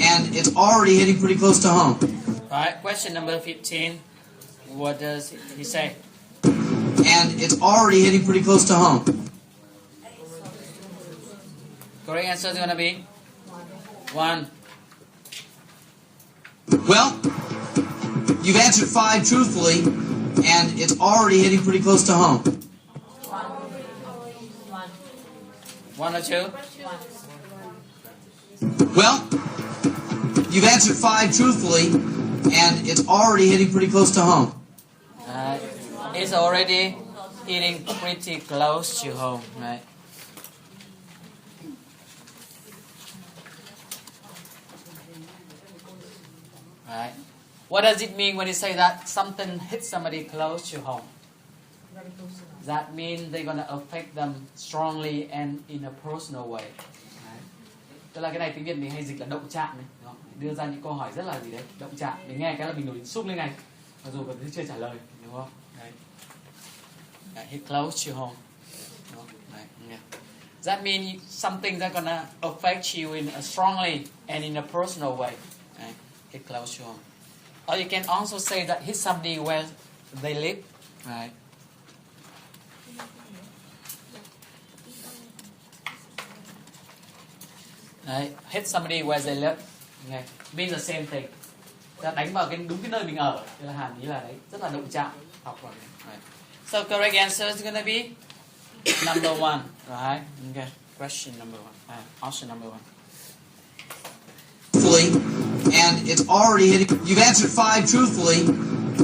and it's already hitting pretty close to home. Right, question number 15. What does he say? And it's already hitting pretty close to home. Correct answer is gonna be 1. Well, you've answered 5 truthfully, and it's already hitting pretty close to home. 1 or 2? Well, you've answered 5 truthfully, and it's already hitting pretty close to home. It's already hitting pretty close to home, right? Right. What does it mean when you say that something hits somebody close to home? That means they're gonna affect them strongly and in a personal way. Right. Tức là cái này tiếng Việt mình hay dịch là động chạm này, đúng không? Đưa ra những câu hỏi rất là gì đấy, động chạm. Mình nghe cái là mình nổi sung lên ngay, mặc dù còn chưa trả lời, đúng không? Đấy. Right, hit close to home. Đúng không? Right. Yeah. That means something that's gonna affect you in a strongly and in a personal way. Right. Hit close to home. Or you can also say that hit somebody where they live. Right. Right. Hit somebody where they live. Okay. Means the same thing. Ta đánh vào đúng cái nơi mình ở. Tức là hàm ý là đấy, rất là động chạm. Học vào đấy. Right. So correct answer is gonna be number 1. Right. Okay. Question number 1. Option number 1. Truthfully, and it's already hitting. You've answered 5 truthfully,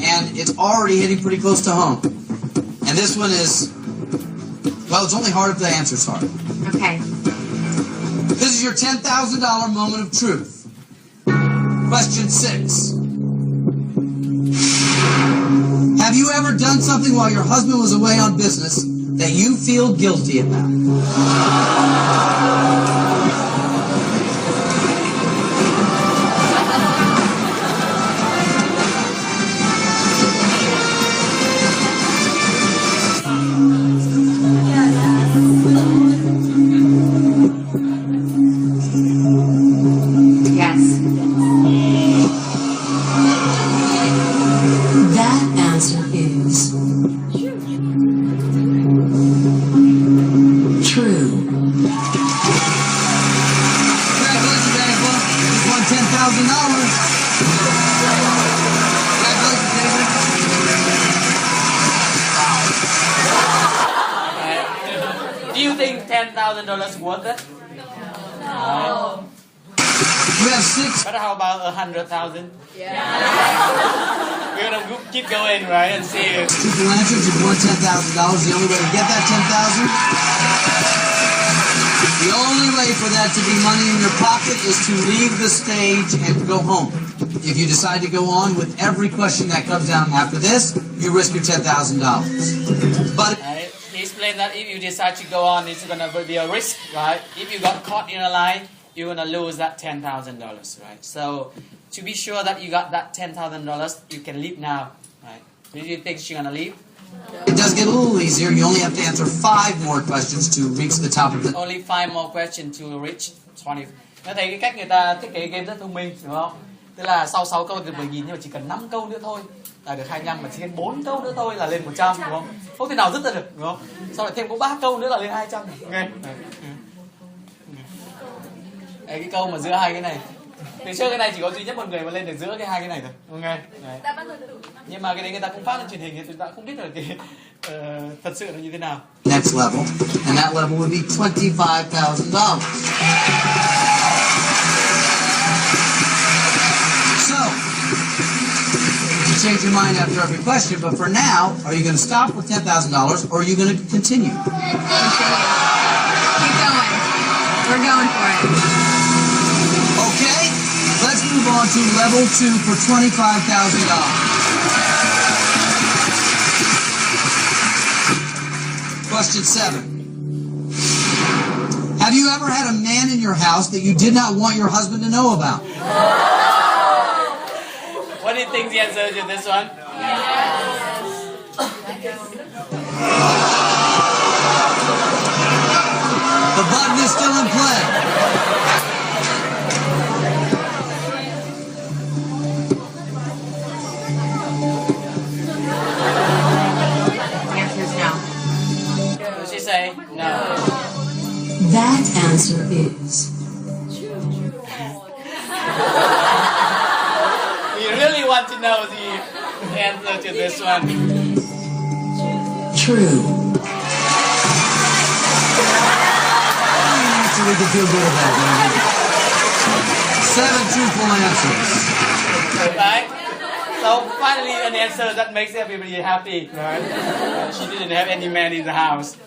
and it's already hitting pretty close to home. And this one is, well, it's only hard if the answer's hard. Okay. This is your $10,000 moment of truth. Question 6. Have you ever done something while your husband was away on business that you feel guilty about? Yes. That answer is true. Congratulations, Angela. You won $10,000. Congratulations, David. Do you think $10,000 worth it? No. You have 6. But how about 100,000? Yeah. We're gonna keep going, right, and see if Triple answers, you've won $10,000. The only way to get that $10,000, the only way for that to be money in your pocket is to leave the stage and go home. If you decide to go on with every question that comes down after this, you risk your $10,000. But right? He explained that if you decide to go on, it's gonna be a risk, right? If you got caught in a lie, you're gonna lose that $10,000, right? So to be sure that you got that $10,000, you can leave now, right? Do you think she's gonna leave? it does get a little easier. You only have to answer 5 more questions to reach the top of the... Only 5 more questions to reach 20. Nó thấy cái cách người ta thiết kế game rất thông minh, đúng không? Tức là sau 6 câu thì 10.000 nhưng mà chỉ cần 5 câu nữa thôi là được 25, mà chỉ cần 4 câu nữa thôi là lên 100, đúng không? Không thể nào dứt ra được, đúng không? Sau lại thêm có 3 câu nữa là lên 200. Okay. Đấy, cái câu mà giữa hai cái này. Từ trước cái này chỉ có duy nhất một người mà lên được giữa cái hai cái này thôi. Ok. Đấy. Nhưng mà cái đấy người ta cũng phát lên truyền hình thì chúng ta cũng biết là cái thật sự là như thế nào. next level, and that level would be $25,000. So, change your mind after every question, but for now, are you going to stop with $10,000 or are you going to continue? Continue. Keep going. We're going for it. Okay, let's move on to level 2 for $25,000. Question 7. Have you ever had a man in your house that you did not want your husband to know about? What do you think the answer to this one? The button is still in play. The answer is no. What did she say? No. That answer is You really want to know the answer to this one? true. So we can feel good about that. 7 truthful answers. Right? So finally an answer that makes everybody happy, right? She didn't have any man in the house.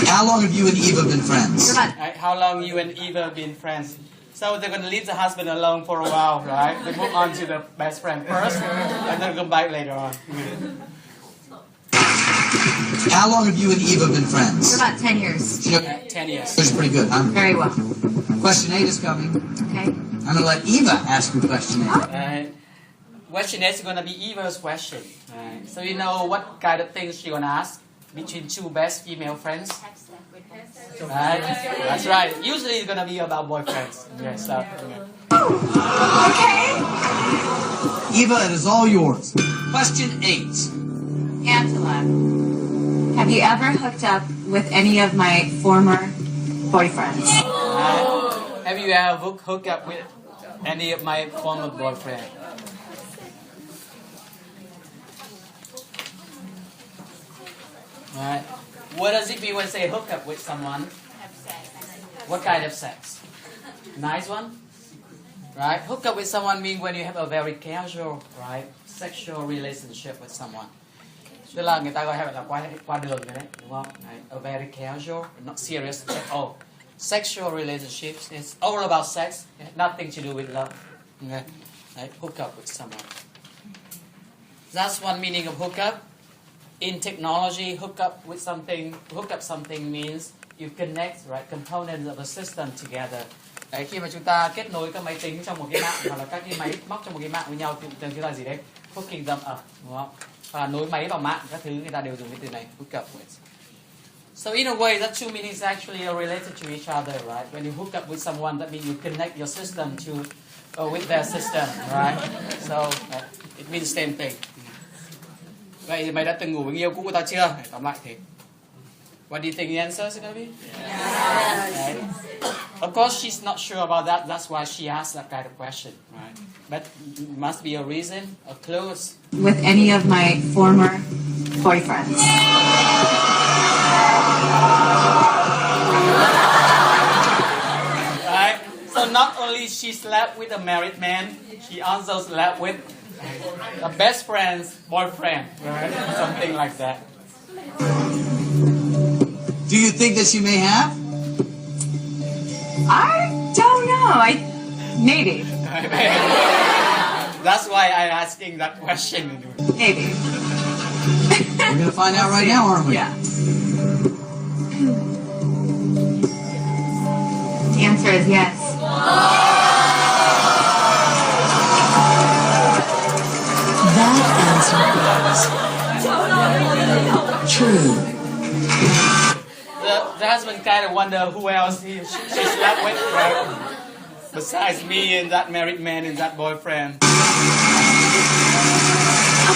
How long have you and Eva been friends? Right? How long you and Eva been friends? So they're going to leave the husband alone for a while, right? They move on to the best friend first, and then come back later on. How long have you and Eva been For friends? about 10 years. 10 years. Which is pretty good, huh? Very well. Question 8 is coming. Okay. I'm going to let Eva ask you question 8. Question is going to be Eva's question. Right? So you know what kind of things she's going to ask between two best female friends? Right? That's right. Usually it's going to be about boyfriends. Yes, so, Okay. Eva, it is all yours. Question 8. Angela, have you ever hooked up with any of my former boyfriends? have you ever hooked up with any of my former boyfriends? Right. What does it mean when say hook up with someone? What kind of sex? Nice one? Right? Hook up with someone means when you have a very casual, right, sexual relationship with someone. Tức là người ta gọi là qua đường rồi đấy, đúng không? Right? A very casual, not serious at all. Sexual relationships is all about sex, nothing to do with love. Okay? Right? Hook up with someone. That's one meaning of hook up. In technology, hook up something means you connect right components of a system together. Đấy, khi mà chúng ta kết nối các máy tính trong một cái mạng hoặc là các cái máy móc trong một cái mạng với nhau thì từ cái là gì đấy? Hooking them up, đúng không? Hoặc là nối máy vào mạng, các thứ người ta đều dùng cái từ này, hook up with. So in a way, that two meanings actually are related to each other, right? When you hook up with someone, that means you connect your system with their system, right? So it means the same thing. Vậy thì mày đã từng ngủ với người yêu cũ của tao chưa? Tóm lại thế. What do you think the answer is going to be? Yes. Right? Of course, she's not sure about that. That's why she asked that kind of question, right? But must be a reason, a clue. With any of my former boyfriends. Right? So not only she slept with a married man, she also slept with a best friend's boyfriend, right? Something like that. Do you think that she may have? I don't know. Maybe. That's why I'm asking that question. Maybe. We're going to find out right now, aren't we? Yeah. The answer is yes. That answer is true. The husband kind of wonder who else she slept with, right? Besides me and that married man and that boyfriend. Come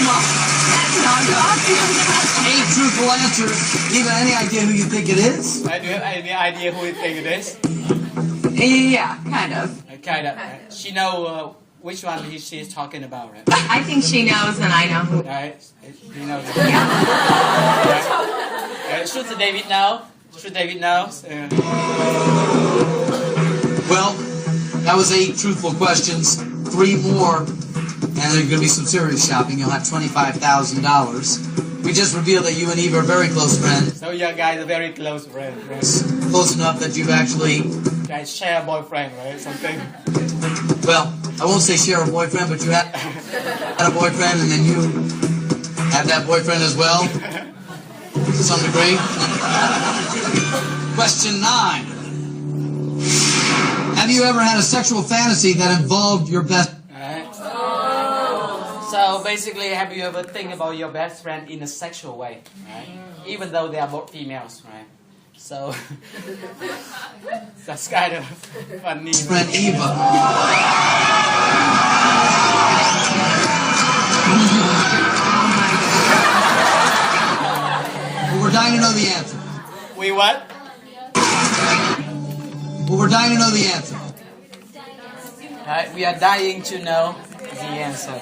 on. That's not obvious. 8 truthful answers. Eva, any idea who you think it is? Do you have any idea who you think it is? Yeah, kind of. Kind of. She know which one she's talking about, right? I think she knows and I know who. Right? She knows. Should David know? Should David know? Well, that was 8 truthful questions. 3 more and there's going to be some serious shopping. You'll have $25,000. We just revealed that you and Eve are very close friends. So you guys are very close friends, right? Close enough that you've actually, Guys share a boyfriend, right? Something. well, I won't say share a boyfriend, but you had a boyfriend, and then you have that boyfriend as well, to some degree. Question 9. Have you ever had a sexual fantasy that involved your best... Right. So basically, have you ever think about your best friend in a sexual way, right? Even though they are both females, right? So that's kind of funny. friend Eva? Well, we're dying to know the answer. We what? Well, we're dying to know the answer. Right, we are dying to know the answer.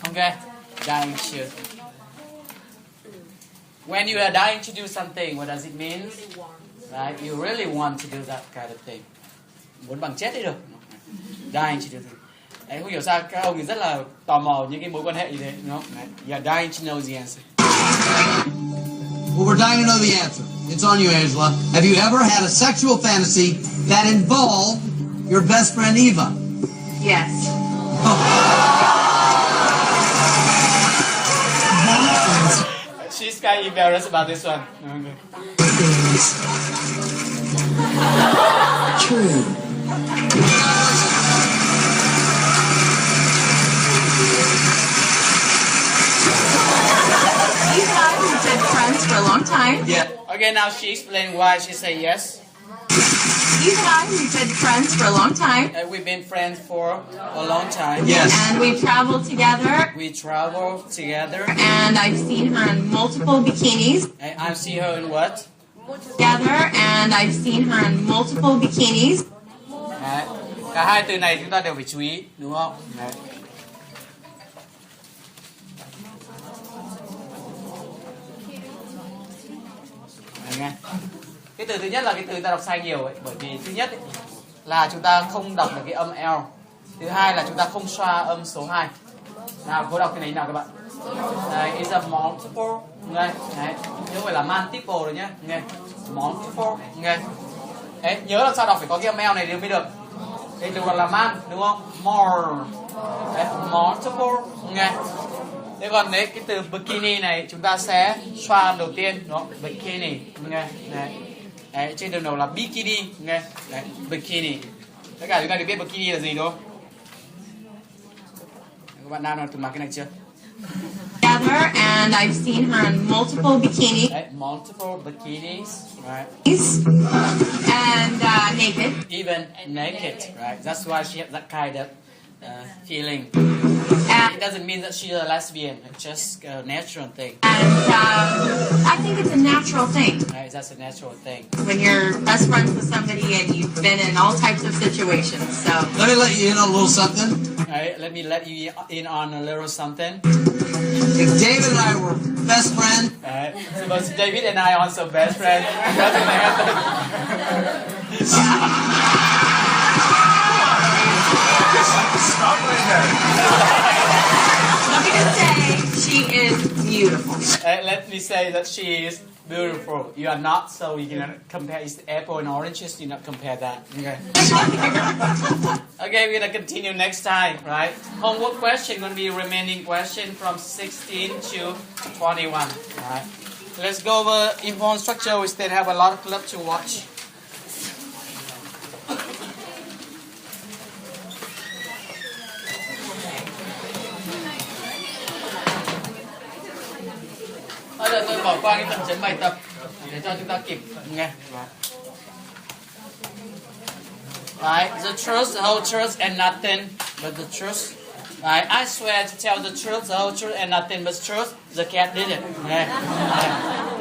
Okay, dying to. When you are dying to do something, what does it mean? Right, you really want to do that kind of thing. Muốn bằng chết đi được. Dying to do things. Đấy, không hiểu sao các ông thì rất là tò mò những cái mối quan hệ như thế, đúng không? Right? You are dying to know the answer. Well, we're dying to know the answer. It's on you, Angela. Have you ever had a sexual fantasy that involved your best friend Eva? Yes. She's kind of embarrassed about this one. Okay. True. Steve and I have been friends for a long time. Yeah. Okay, now she explained why she said yes. Steve and I have been friends for a long time. We've been friends for a long time. Yes. And we've traveled together. We travel together. And I've seen her in multiple bikinis. And I've seen her in what? Together. And I've seen her in multiple bikinis. Đấy. Cả hai từ này chúng ta đều phải chú ý, đúng không? Đấy. Đấy nghe. Cái từ thứ nhất là cái từ ta đọc sai nhiều ấy, bởi vì thứ nhất ấy, là chúng ta không đọc được cái âm L. Thứ hai là chúng ta không xoa âm số 2. Nào, cô đọc cái này nào các bạn. Đấy, is a multiple. Nghe. Đấy, chứ không phải là multiple rồi nhá. Nghe. Multiple. Nghe. Đấy, nhớ là sao đọc phải có cái âm L này thì mới được. Đây từ là man, đúng không? More. Đấy, multiple. Nghe. Thế còn đấy, cái từ bikini này chúng ta sẽ xoa âm đầu tiên, đúng không? Bikini. Nghe. Đấy. Đấy, trên đường đầu là bikini. Nghe. Đấy, bikini. Tất cả chúng ta đều biết bikini là gì đúng không? Các bạn nam nào từng mặc cái này chưa? Together. And I've seen her in multiple bikinis. Đấy, multiple bikinis, right? And naked. Even naked, right? That's why she has that kind of feeling. And It doesn't mean that she's a lesbian. It's just a natural thing. I think it's a natural thing. Right? That's a natural thing. When you're best friends with somebody and you've been in all types of situations. So Let me let you in on a little something. Right? Let me let you in on a little something. If David and I were best friends, Right? Suppose David and I are also best friends. What's gonna happen? let me just say, she is beautiful. Let me say that she is beautiful. You are not, so you cannot compare. It's apple and oranges. Do not compare that. Okay. Okay, we're gonna continue next time, right? Homework question gonna be remaining question from 16 to 21. Right. Let's go over important structure. We still have a lot of club to watch. Bây giờ tôi bỏ qua cái phần chấm bài tập để cho chúng ta kịp nghe. Right, the truth, the whole truth, and nothing but the truth. Right, I swear to tell the truth, the whole truth, and nothing but truth. The cat did it. Okay.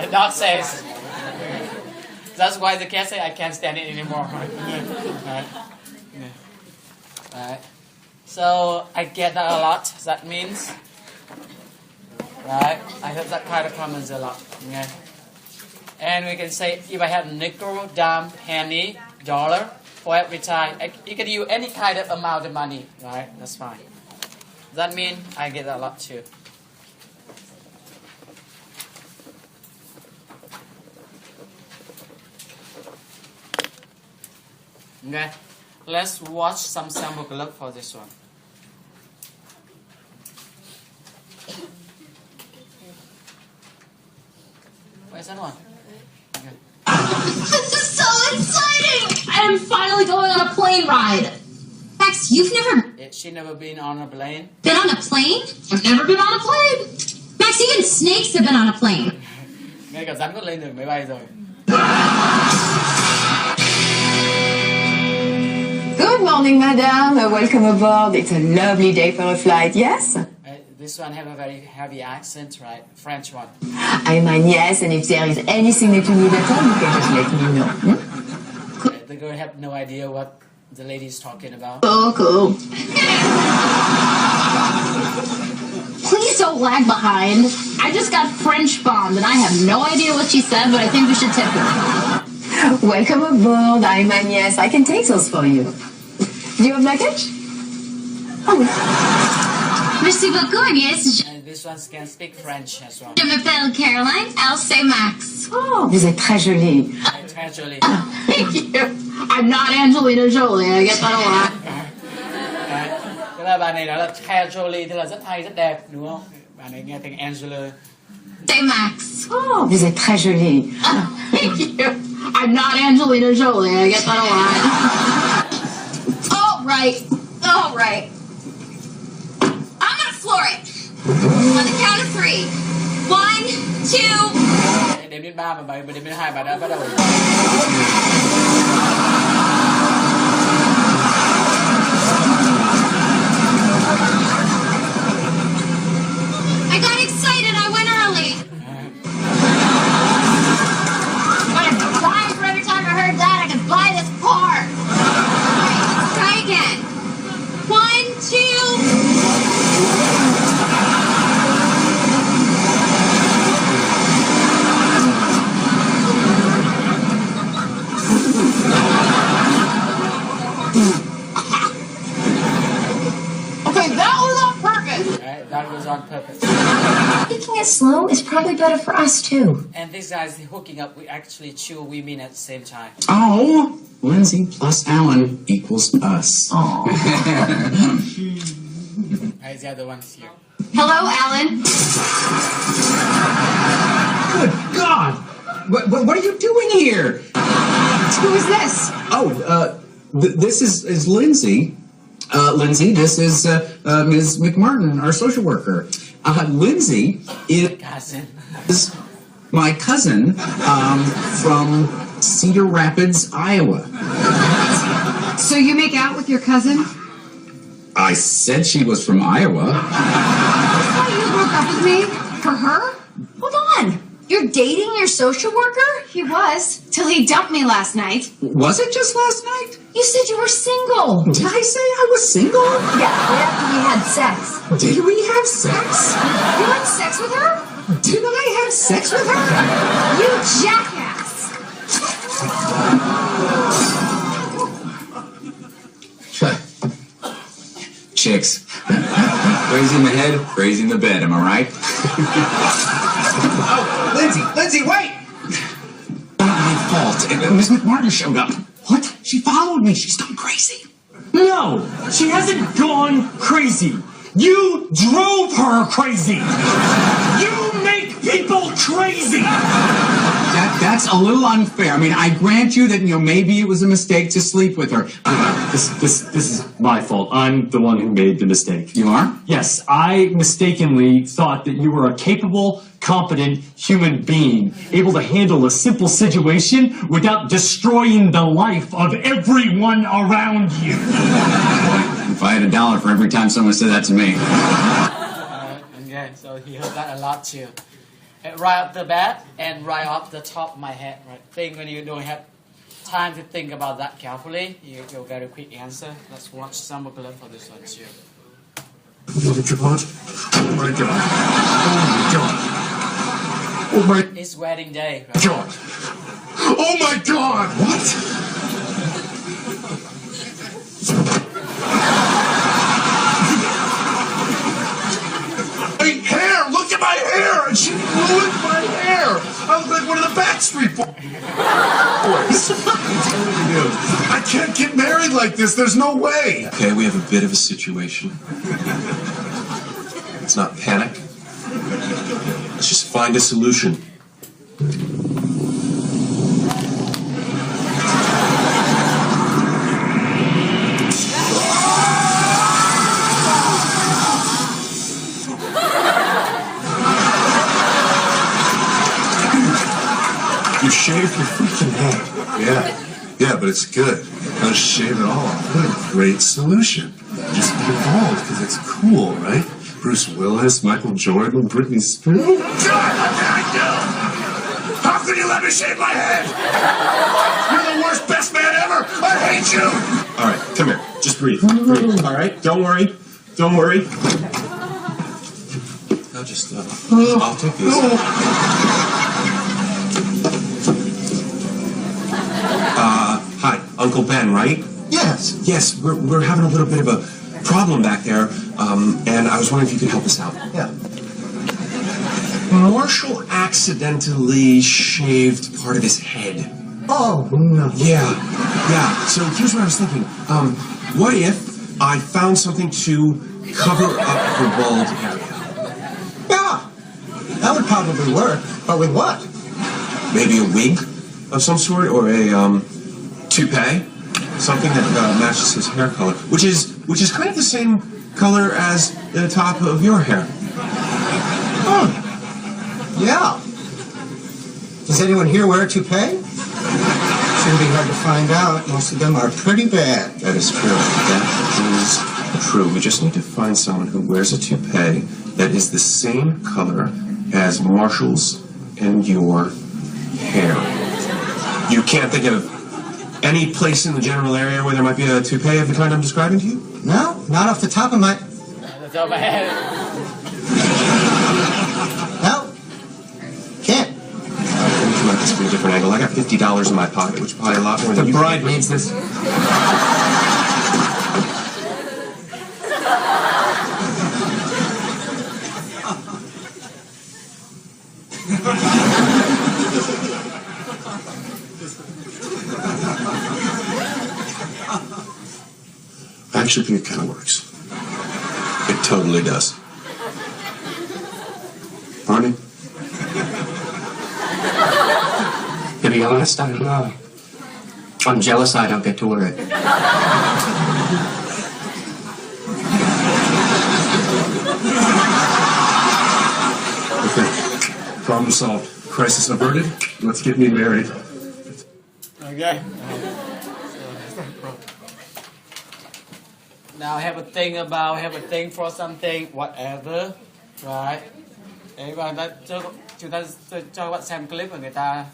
The dog says. That's why the cat said, I can't stand it anymore. Right. Right. So I get that a lot. That means, right? I heard that kind of comments a lot. Okay. And we can say, if I have nickel, dime, penny, dollar, for every time. You can use any kind of amount of money, right? That's fine. That means I get a lot too. Okay, let's watch some sample clip for this one. Where's that one? Okay. This is so exciting! I'm finally going on a plane ride. Max, you've never She never been on a plane. been on a plane? I've never been on a plane. Max, even snakes have been on a plane. Ngay cả rắn có lên được máy bay rồi. Good morning, madam. Welcome aboard. It's a lovely day for a flight, yes? This one have a very heavy accent, right? French one. I'm Agnes, and if there is anything that you need at all, you can just let me know. The girl have no idea what the lady is talking about. Oh, cool. Please don't lag behind. I just got French bombed, and I have no idea what she said, but I think we should tip her. Welcome aboard. I'm Agnes. I can take those for you. Do you have luggage? Oh. Merci beaucoup, Agnès. And this one can speak French as well. Je m'appelle Caroline. Elle c'est Max. Oh, vous êtes très jolie. Actually. Thank you. I'm not Angelina Jolie. I get that a lot. Tức là bà này nói là casually, tức là rất hay, rất đẹp, đúng không? Bà này nghe tiếng Angela. Say Max. Oh, vous êtes très jolie. Thank you. I'm not Angelina Jolie. I get that a lot. All right. All right. I'm gonna floor it. On the count of 3. 1, 2. Đếm đến 3 mà đếm đến 2 bà đã bắt đầu. I got excited. I went early. I could buy for every time I heard that. I could buy this car. All right, let's try again. 1, 2. Okay, that was on purpose. Right? That was on purpose. Taking it slow is probably better for us too. And these guys hooking up, we actually chew women at the same time. Oh, Lindsay plus Alan equals us. Oh. Right, the other one's here. Hello, Alan. Good God! What are you doing here? Who is this? Oh, this is Lindsay. Lindsay, this is Ms. McMartin, our social worker. Lindsay is my cousin from Cedar Rapids, Iowa. So you make out with your cousin? I said she was from Iowa. I thought you broke up with me. For her? Hold on. You're dating your social worker? He was. Till he dumped me last night. Was it just last night? You said you were single. Did I say I was single? Yeah, right after we had sex. Did we have sex? You had sex with her? Did I have sex with her? You jackass. Chicks. Crazy in the head, crazy in the bed, am I right? Oh, Lindsay, wait! Not my fault. Miss McMartin showed up. What? She followed me. She's gone crazy. No, she hasn't gone crazy. You drove her crazy. You make people crazy. That's a little unfair. I mean, I grant you that, maybe it was a mistake to sleep with her. This is my fault. I'm the one who made the mistake. You are? Yes, I mistakenly thought that you were a capable, competent human being, able to handle a simple situation without destroying the life of everyone around you. If I had $1 for every time someone said that to me. Okay, so he heard that a lot too. Right off the bat and right off the top of my head, right? Think when you don't have time to think about that carefully, you go very quick answer. Let's watch some of the clip for this one too. Oh my God. Oh my God. Oh my God. It's wedding day, right? God. Oh my God. What? Hey, hair! Look at my hair! And she ruined my hair! I look like one of the Backstreet Boys. I'm telling you, I can't get married like this. There's no way. Okay, we have a bit of a situation. Let's not panic. Let's just find a solution. You shaved your freaking head. Yeah, but it's good. I'll shave it all off. What a great solution. Just be bald because it's cool, right? Bruce Willis, Michael Jordan, Britney Spears. God, what did I do? How could you let me shave my head? You're the worst best man ever. I hate you. All right, come here. Just breathe. Breathe. All right? Don't worry. Don't worry. I'll just, I'll take this. Hi, Uncle Ben, right? Yes. Yes, we're having a little bit of a problem back there, and I was wondering if you could help us out. Yeah. Marshall accidentally shaved part of his head. Oh, no. Yeah. So here's what I was thinking. What if I found something to cover up the bald area? Yeah, that would probably work. But with what? Maybe a wig of some sort, or a toupee, something that matches his hair color, which is kind of the same color as the top of your hair. Oh, yeah. Does anyone here wear a toupee? Shouldn't be hard to find out. Most of them are pretty bad. That is true. That is true. We just need to find someone who wears a toupee that is the same color as Marshall's and your hair. You can't think of any place in the general area where there might be a toupee of the kind I'm describing to you? No, not off the top of my... No. Can't. Let me come at this from a different angle. I got $50 in my pocket, which is probably a lot more than The you bride can. needs this. I actually think it kind of works. It totally does. Barney? To be honest, I'm jealous I don't get to wear it. Okay. Problem solved. Crisis averted. Let's get me married. Okay. Now have a thing for something, whatever, right? Để bạn ta chúng ta cho các bạn xem clip của người ta.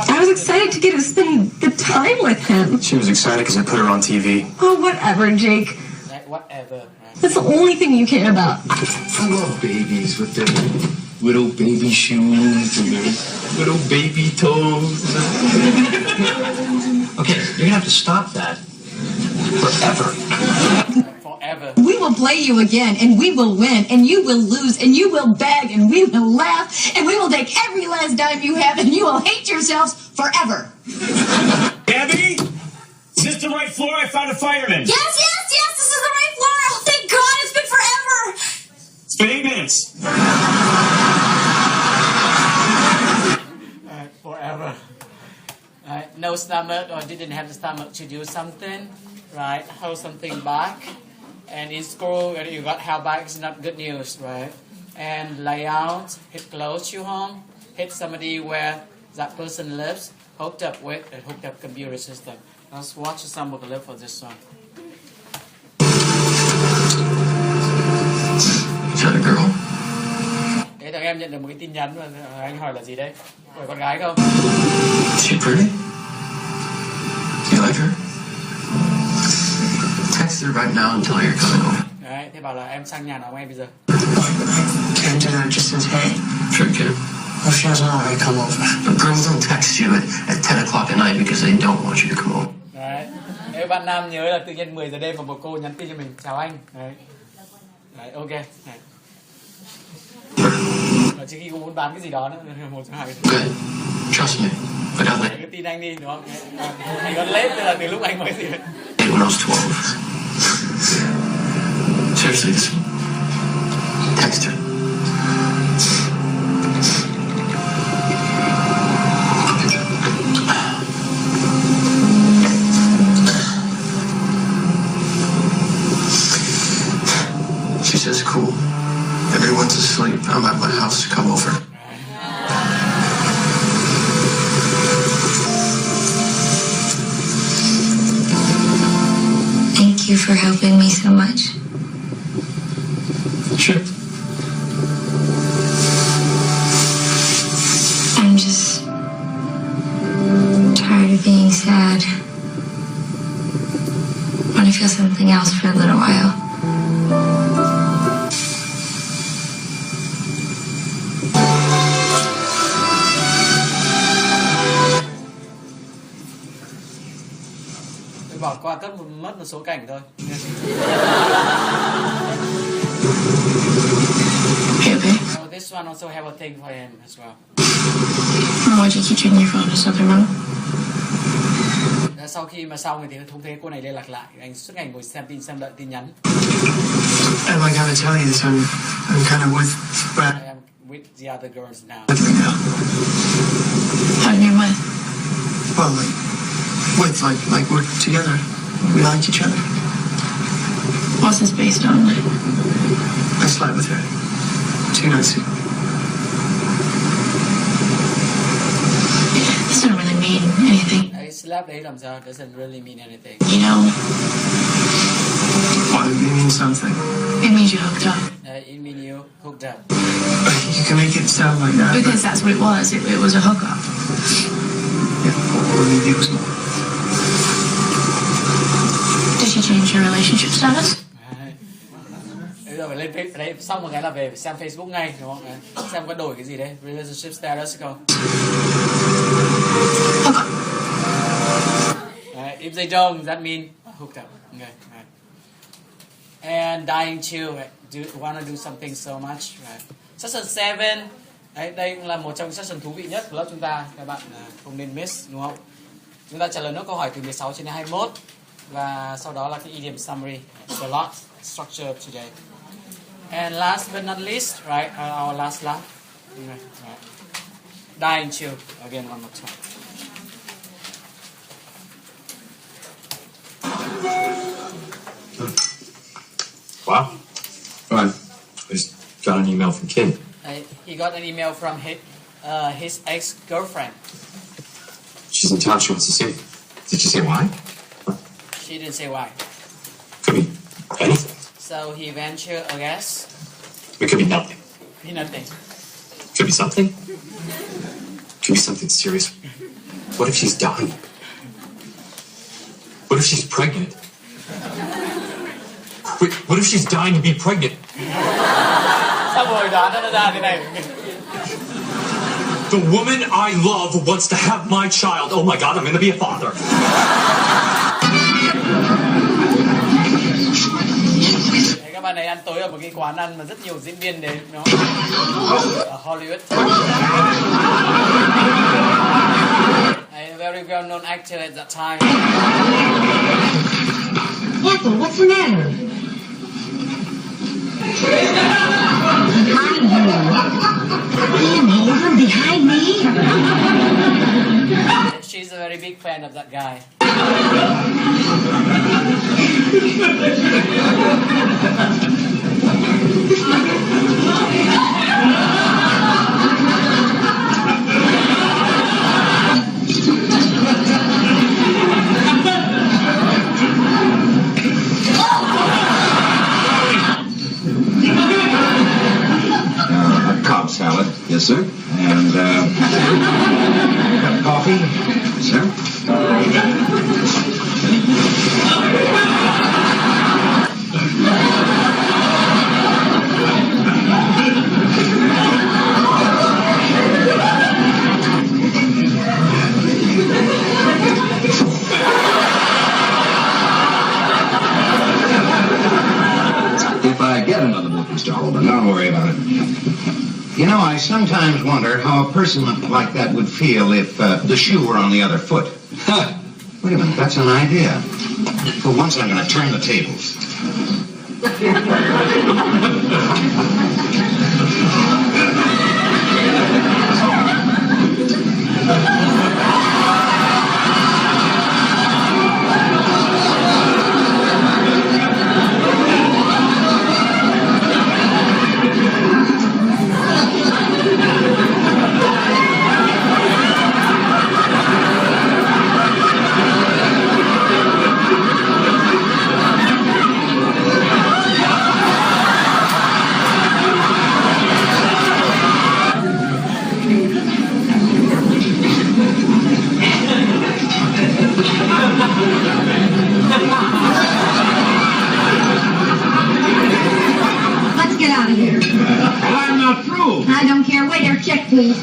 I was excited to get to spend the time with him. She was excited because I put her on TV. Oh, whatever, Jake. Right, whatever. Right? That's the only thing you care about. I love babies with their little baby shoes and their little baby toes. Okay, you're gonna have to stop that. Forever. Forever. We will play you again, and we will win, and you will lose, and you will beg, and we will laugh, and we will take every last dime you have, and you will hate yourselves forever. Abby? Is this the right floor? I found a fireman. Yes, this is the right floor. Oh, thank God, it's been forever. It's been 8 minutes. Forever. Right? No stomach or didn't have the stomach to do something, right? Hold something back. And in school, you got held back, it's not good news, right? And lay out, hit close to home, hit somebody where that person lives, hooked up with a hooked up computer system. Let's watch some of the clip for this one. Is that a girl? Để thằng em nhận được một cái tin nhắn mà anh hỏi là gì đấy? Hỏi con gái không? Is she pretty? Do you like her? Text her right now and tell her you're coming over. Đấy, thế bảo là em sang nhà nào ngay bây giờ? Can't do that, just says hey. Sure can. Well, she doesn't already come over. But girls don't text you at 10 o'clock at night because they don't want you to come over. Đấy, nếu bạn nam nhớ là tự nhiên 10 giờ đêm mà một cô nhắn tin cho mình chào anh. Đấy, đấy, ok. Đấy. Và trước khi cô muốn bán cái gì đó nữa, một trong hai cái. Good. Trust me. Without Cứ tin anh đi, đúng không? Anh còn late tức là từ lúc anh mới gì. when I was 12. Seriously, just text her. She says, cool. Everyone's asleep. I'm at my house. Come over. Thank you for helping me so much. Sure. I'm just tired of being sad. Want to feel something else for a little while. Tôi bỏ qua mất một số cảnh thôi. Hey, okay. So this one also have a thing for him as well. Why'd you keep checking your phone? Is something wrong? Sau khi mà xong thì không thấy cô này liên lạc lại, anh suốt ngày ngồi xem tin, xem đợi tin nhắn. And I gotta tell you this, I'm kind of with Brad. I am with the other girls now. With me now. How do you mean with? Well, like we're together. We like each other. What's this based on? I slept with her 2 nights ago. This doesn't really mean anything. I slept đấy làm sao? Doesn't really mean anything. You know? Well, it means something. It means you hooked up. It means you hooked up. You can make it sound like that. Because that's what it was. It was a hookup. Yeah, or maybe it was more. Did she change your relationship status? Bây giờ phải lên Facebook đấy, xong một cái là về xem Facebook ngay, đúng không? Đấy. Xem có đổi cái gì đấy, relationship status không? If they don't, that means hooked up. Okay. Right. And dying too. Right? Do wanna do something so much. Right. Session 7. Đấy, đây cũng là một trong session thú vị nhất của lớp chúng ta. Các bạn không nên miss, đúng không? Chúng ta trả lời nốt câu hỏi từ 16 đến 21 và sau đó là cái idiom summary. The lot structure today. And last but not least, right? Our last lap. Right. Dying too. Again, one more time. Wow. I just got an email from Kim. He got an email from his ex-girlfriend. She's in town. She wants to see me. Did she say why? She didn't say why. Could be anything. So he ventured a guess. It could be nothing. Be nothing. Could be something. Could be something serious. What if she's dying? What if she's pregnant? Wait, what if she's dying to be pregnant? Sao rồi đoán nó ra thế này? The woman I love wants to have my child. Oh my God, I'm going to be a father. Đấy, các bạn này ăn tối ở một cái quán ăn mà rất nhiều diễn viên đến, đúng không? Ở Hollywood. A very well-known actor at that time. Ethel, what's the matter? Behind you. Ian Haven behind me? She's a very big fan of that guy. Cobb salad, yes sir, and cup of coffee, yes, sir. If I get another book installed, Well, don't worry about it. You know, I sometimes wonder how a person like that would feel if the shoe were on the other foot. Wait a minute, that's an idea. For once, I'm going to turn the tables. Let's get out of here. Well, I'm not through. I don't care. Waiter, check, please.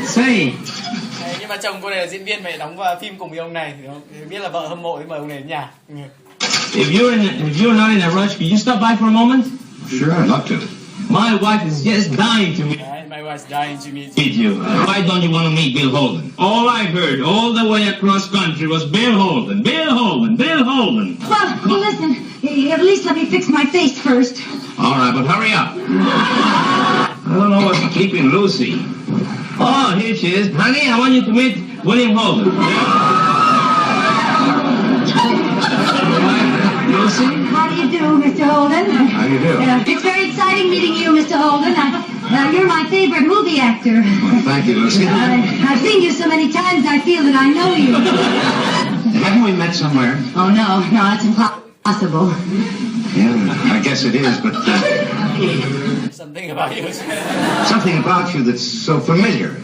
Say, Nhưng mà chồng cô này là diễn viên, phải đóng vào phim cùng với ông này, thì biết là vợ hâm mộ thì mời ông này đến nhà. if you're not in a rush, could you stop by for a moment? Sure, I'd love to. My wife is just dying to meet Right, my wife's dying to meet you. Why don't you want to meet Bill Holden? All I heard all the way across country was Bill Holden, Bill Holden, Bill Holden. Well, listen, at least let me fix my face first. All right, but hurry up. I don't know what's keeping Lucy. Oh, here she is. Honey, I want you to meet William Holden. Lucy? How do you do, Mr. Holden? How do you do? It's very exciting meeting you, Mr. Holden. You're my favorite movie actor. Well, thank you, Lucy. I've seen you so many times, I feel that I know you. Haven't we met somewhere? Oh, no, it's impossible. Yeah, I guess it is, but something about you. something about you that's so familiar.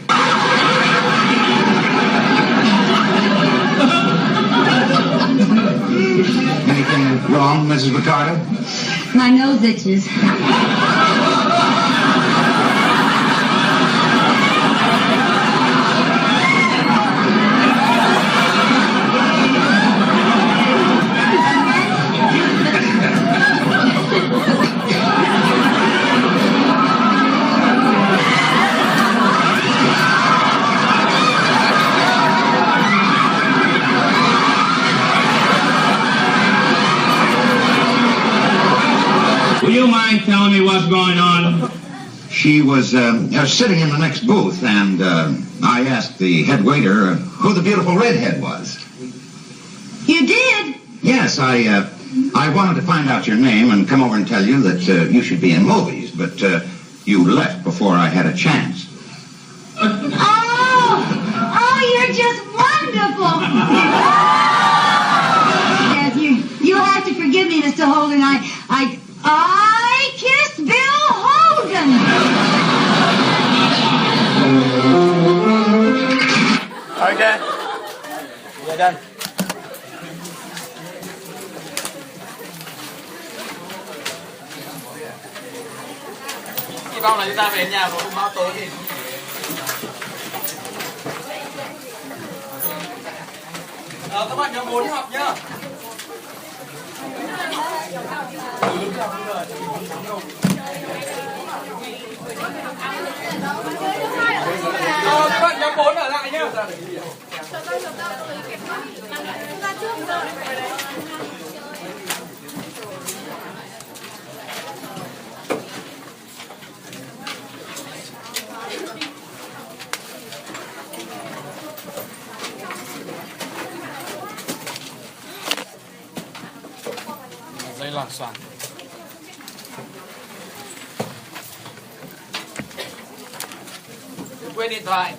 Anything wrong, Mrs. Ricardo? My nose itches. Will you mind telling me what's going on? She was sitting in the next booth, and I asked the head waiter who the beautiful redhead was. You did? Yes, I wanted to find out your name and come over and tell you that you should be in movies, but you left before I had a chance. Oh, you're just wonderful. Yes, you'll have to forgive me, Mr. Holden. I kissed Bill Holden. Okay. We're done. Hy vọng là chúng ta về nhà vào hôm báo tối thì các bạn nhóm 4 học nhá. Các bạn nhóm 4 ở lại nhá. Dây loảng xoảng. Quên điện thoại.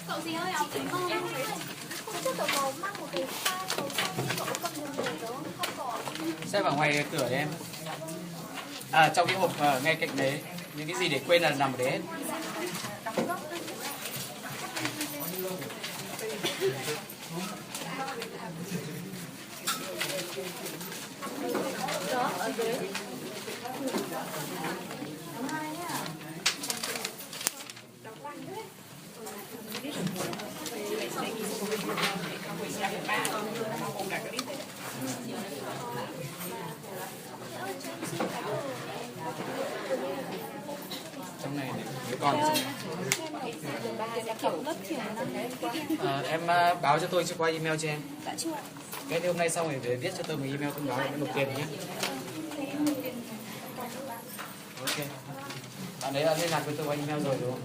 Cậu gì ơi, áo em hôm trước cậu có mang một cái màu xanh nhưng cậu cầm được người đó không có. Xếp ở ngoài cửa đi em. Trong cái hộp ngay cạnh đấy, những cái gì để quên là nằm ở đấy hết. Đó, ở dưới. Trong này cái con em báo cho tôi qua email cho em. Dạ chưa ạ. Cái hôm nay xong rồi để viết cho tôi một email thông báo em nộp tiền nhé. Ok. Bạn đấy đã liên lạc với tôi qua email rồi đúng không?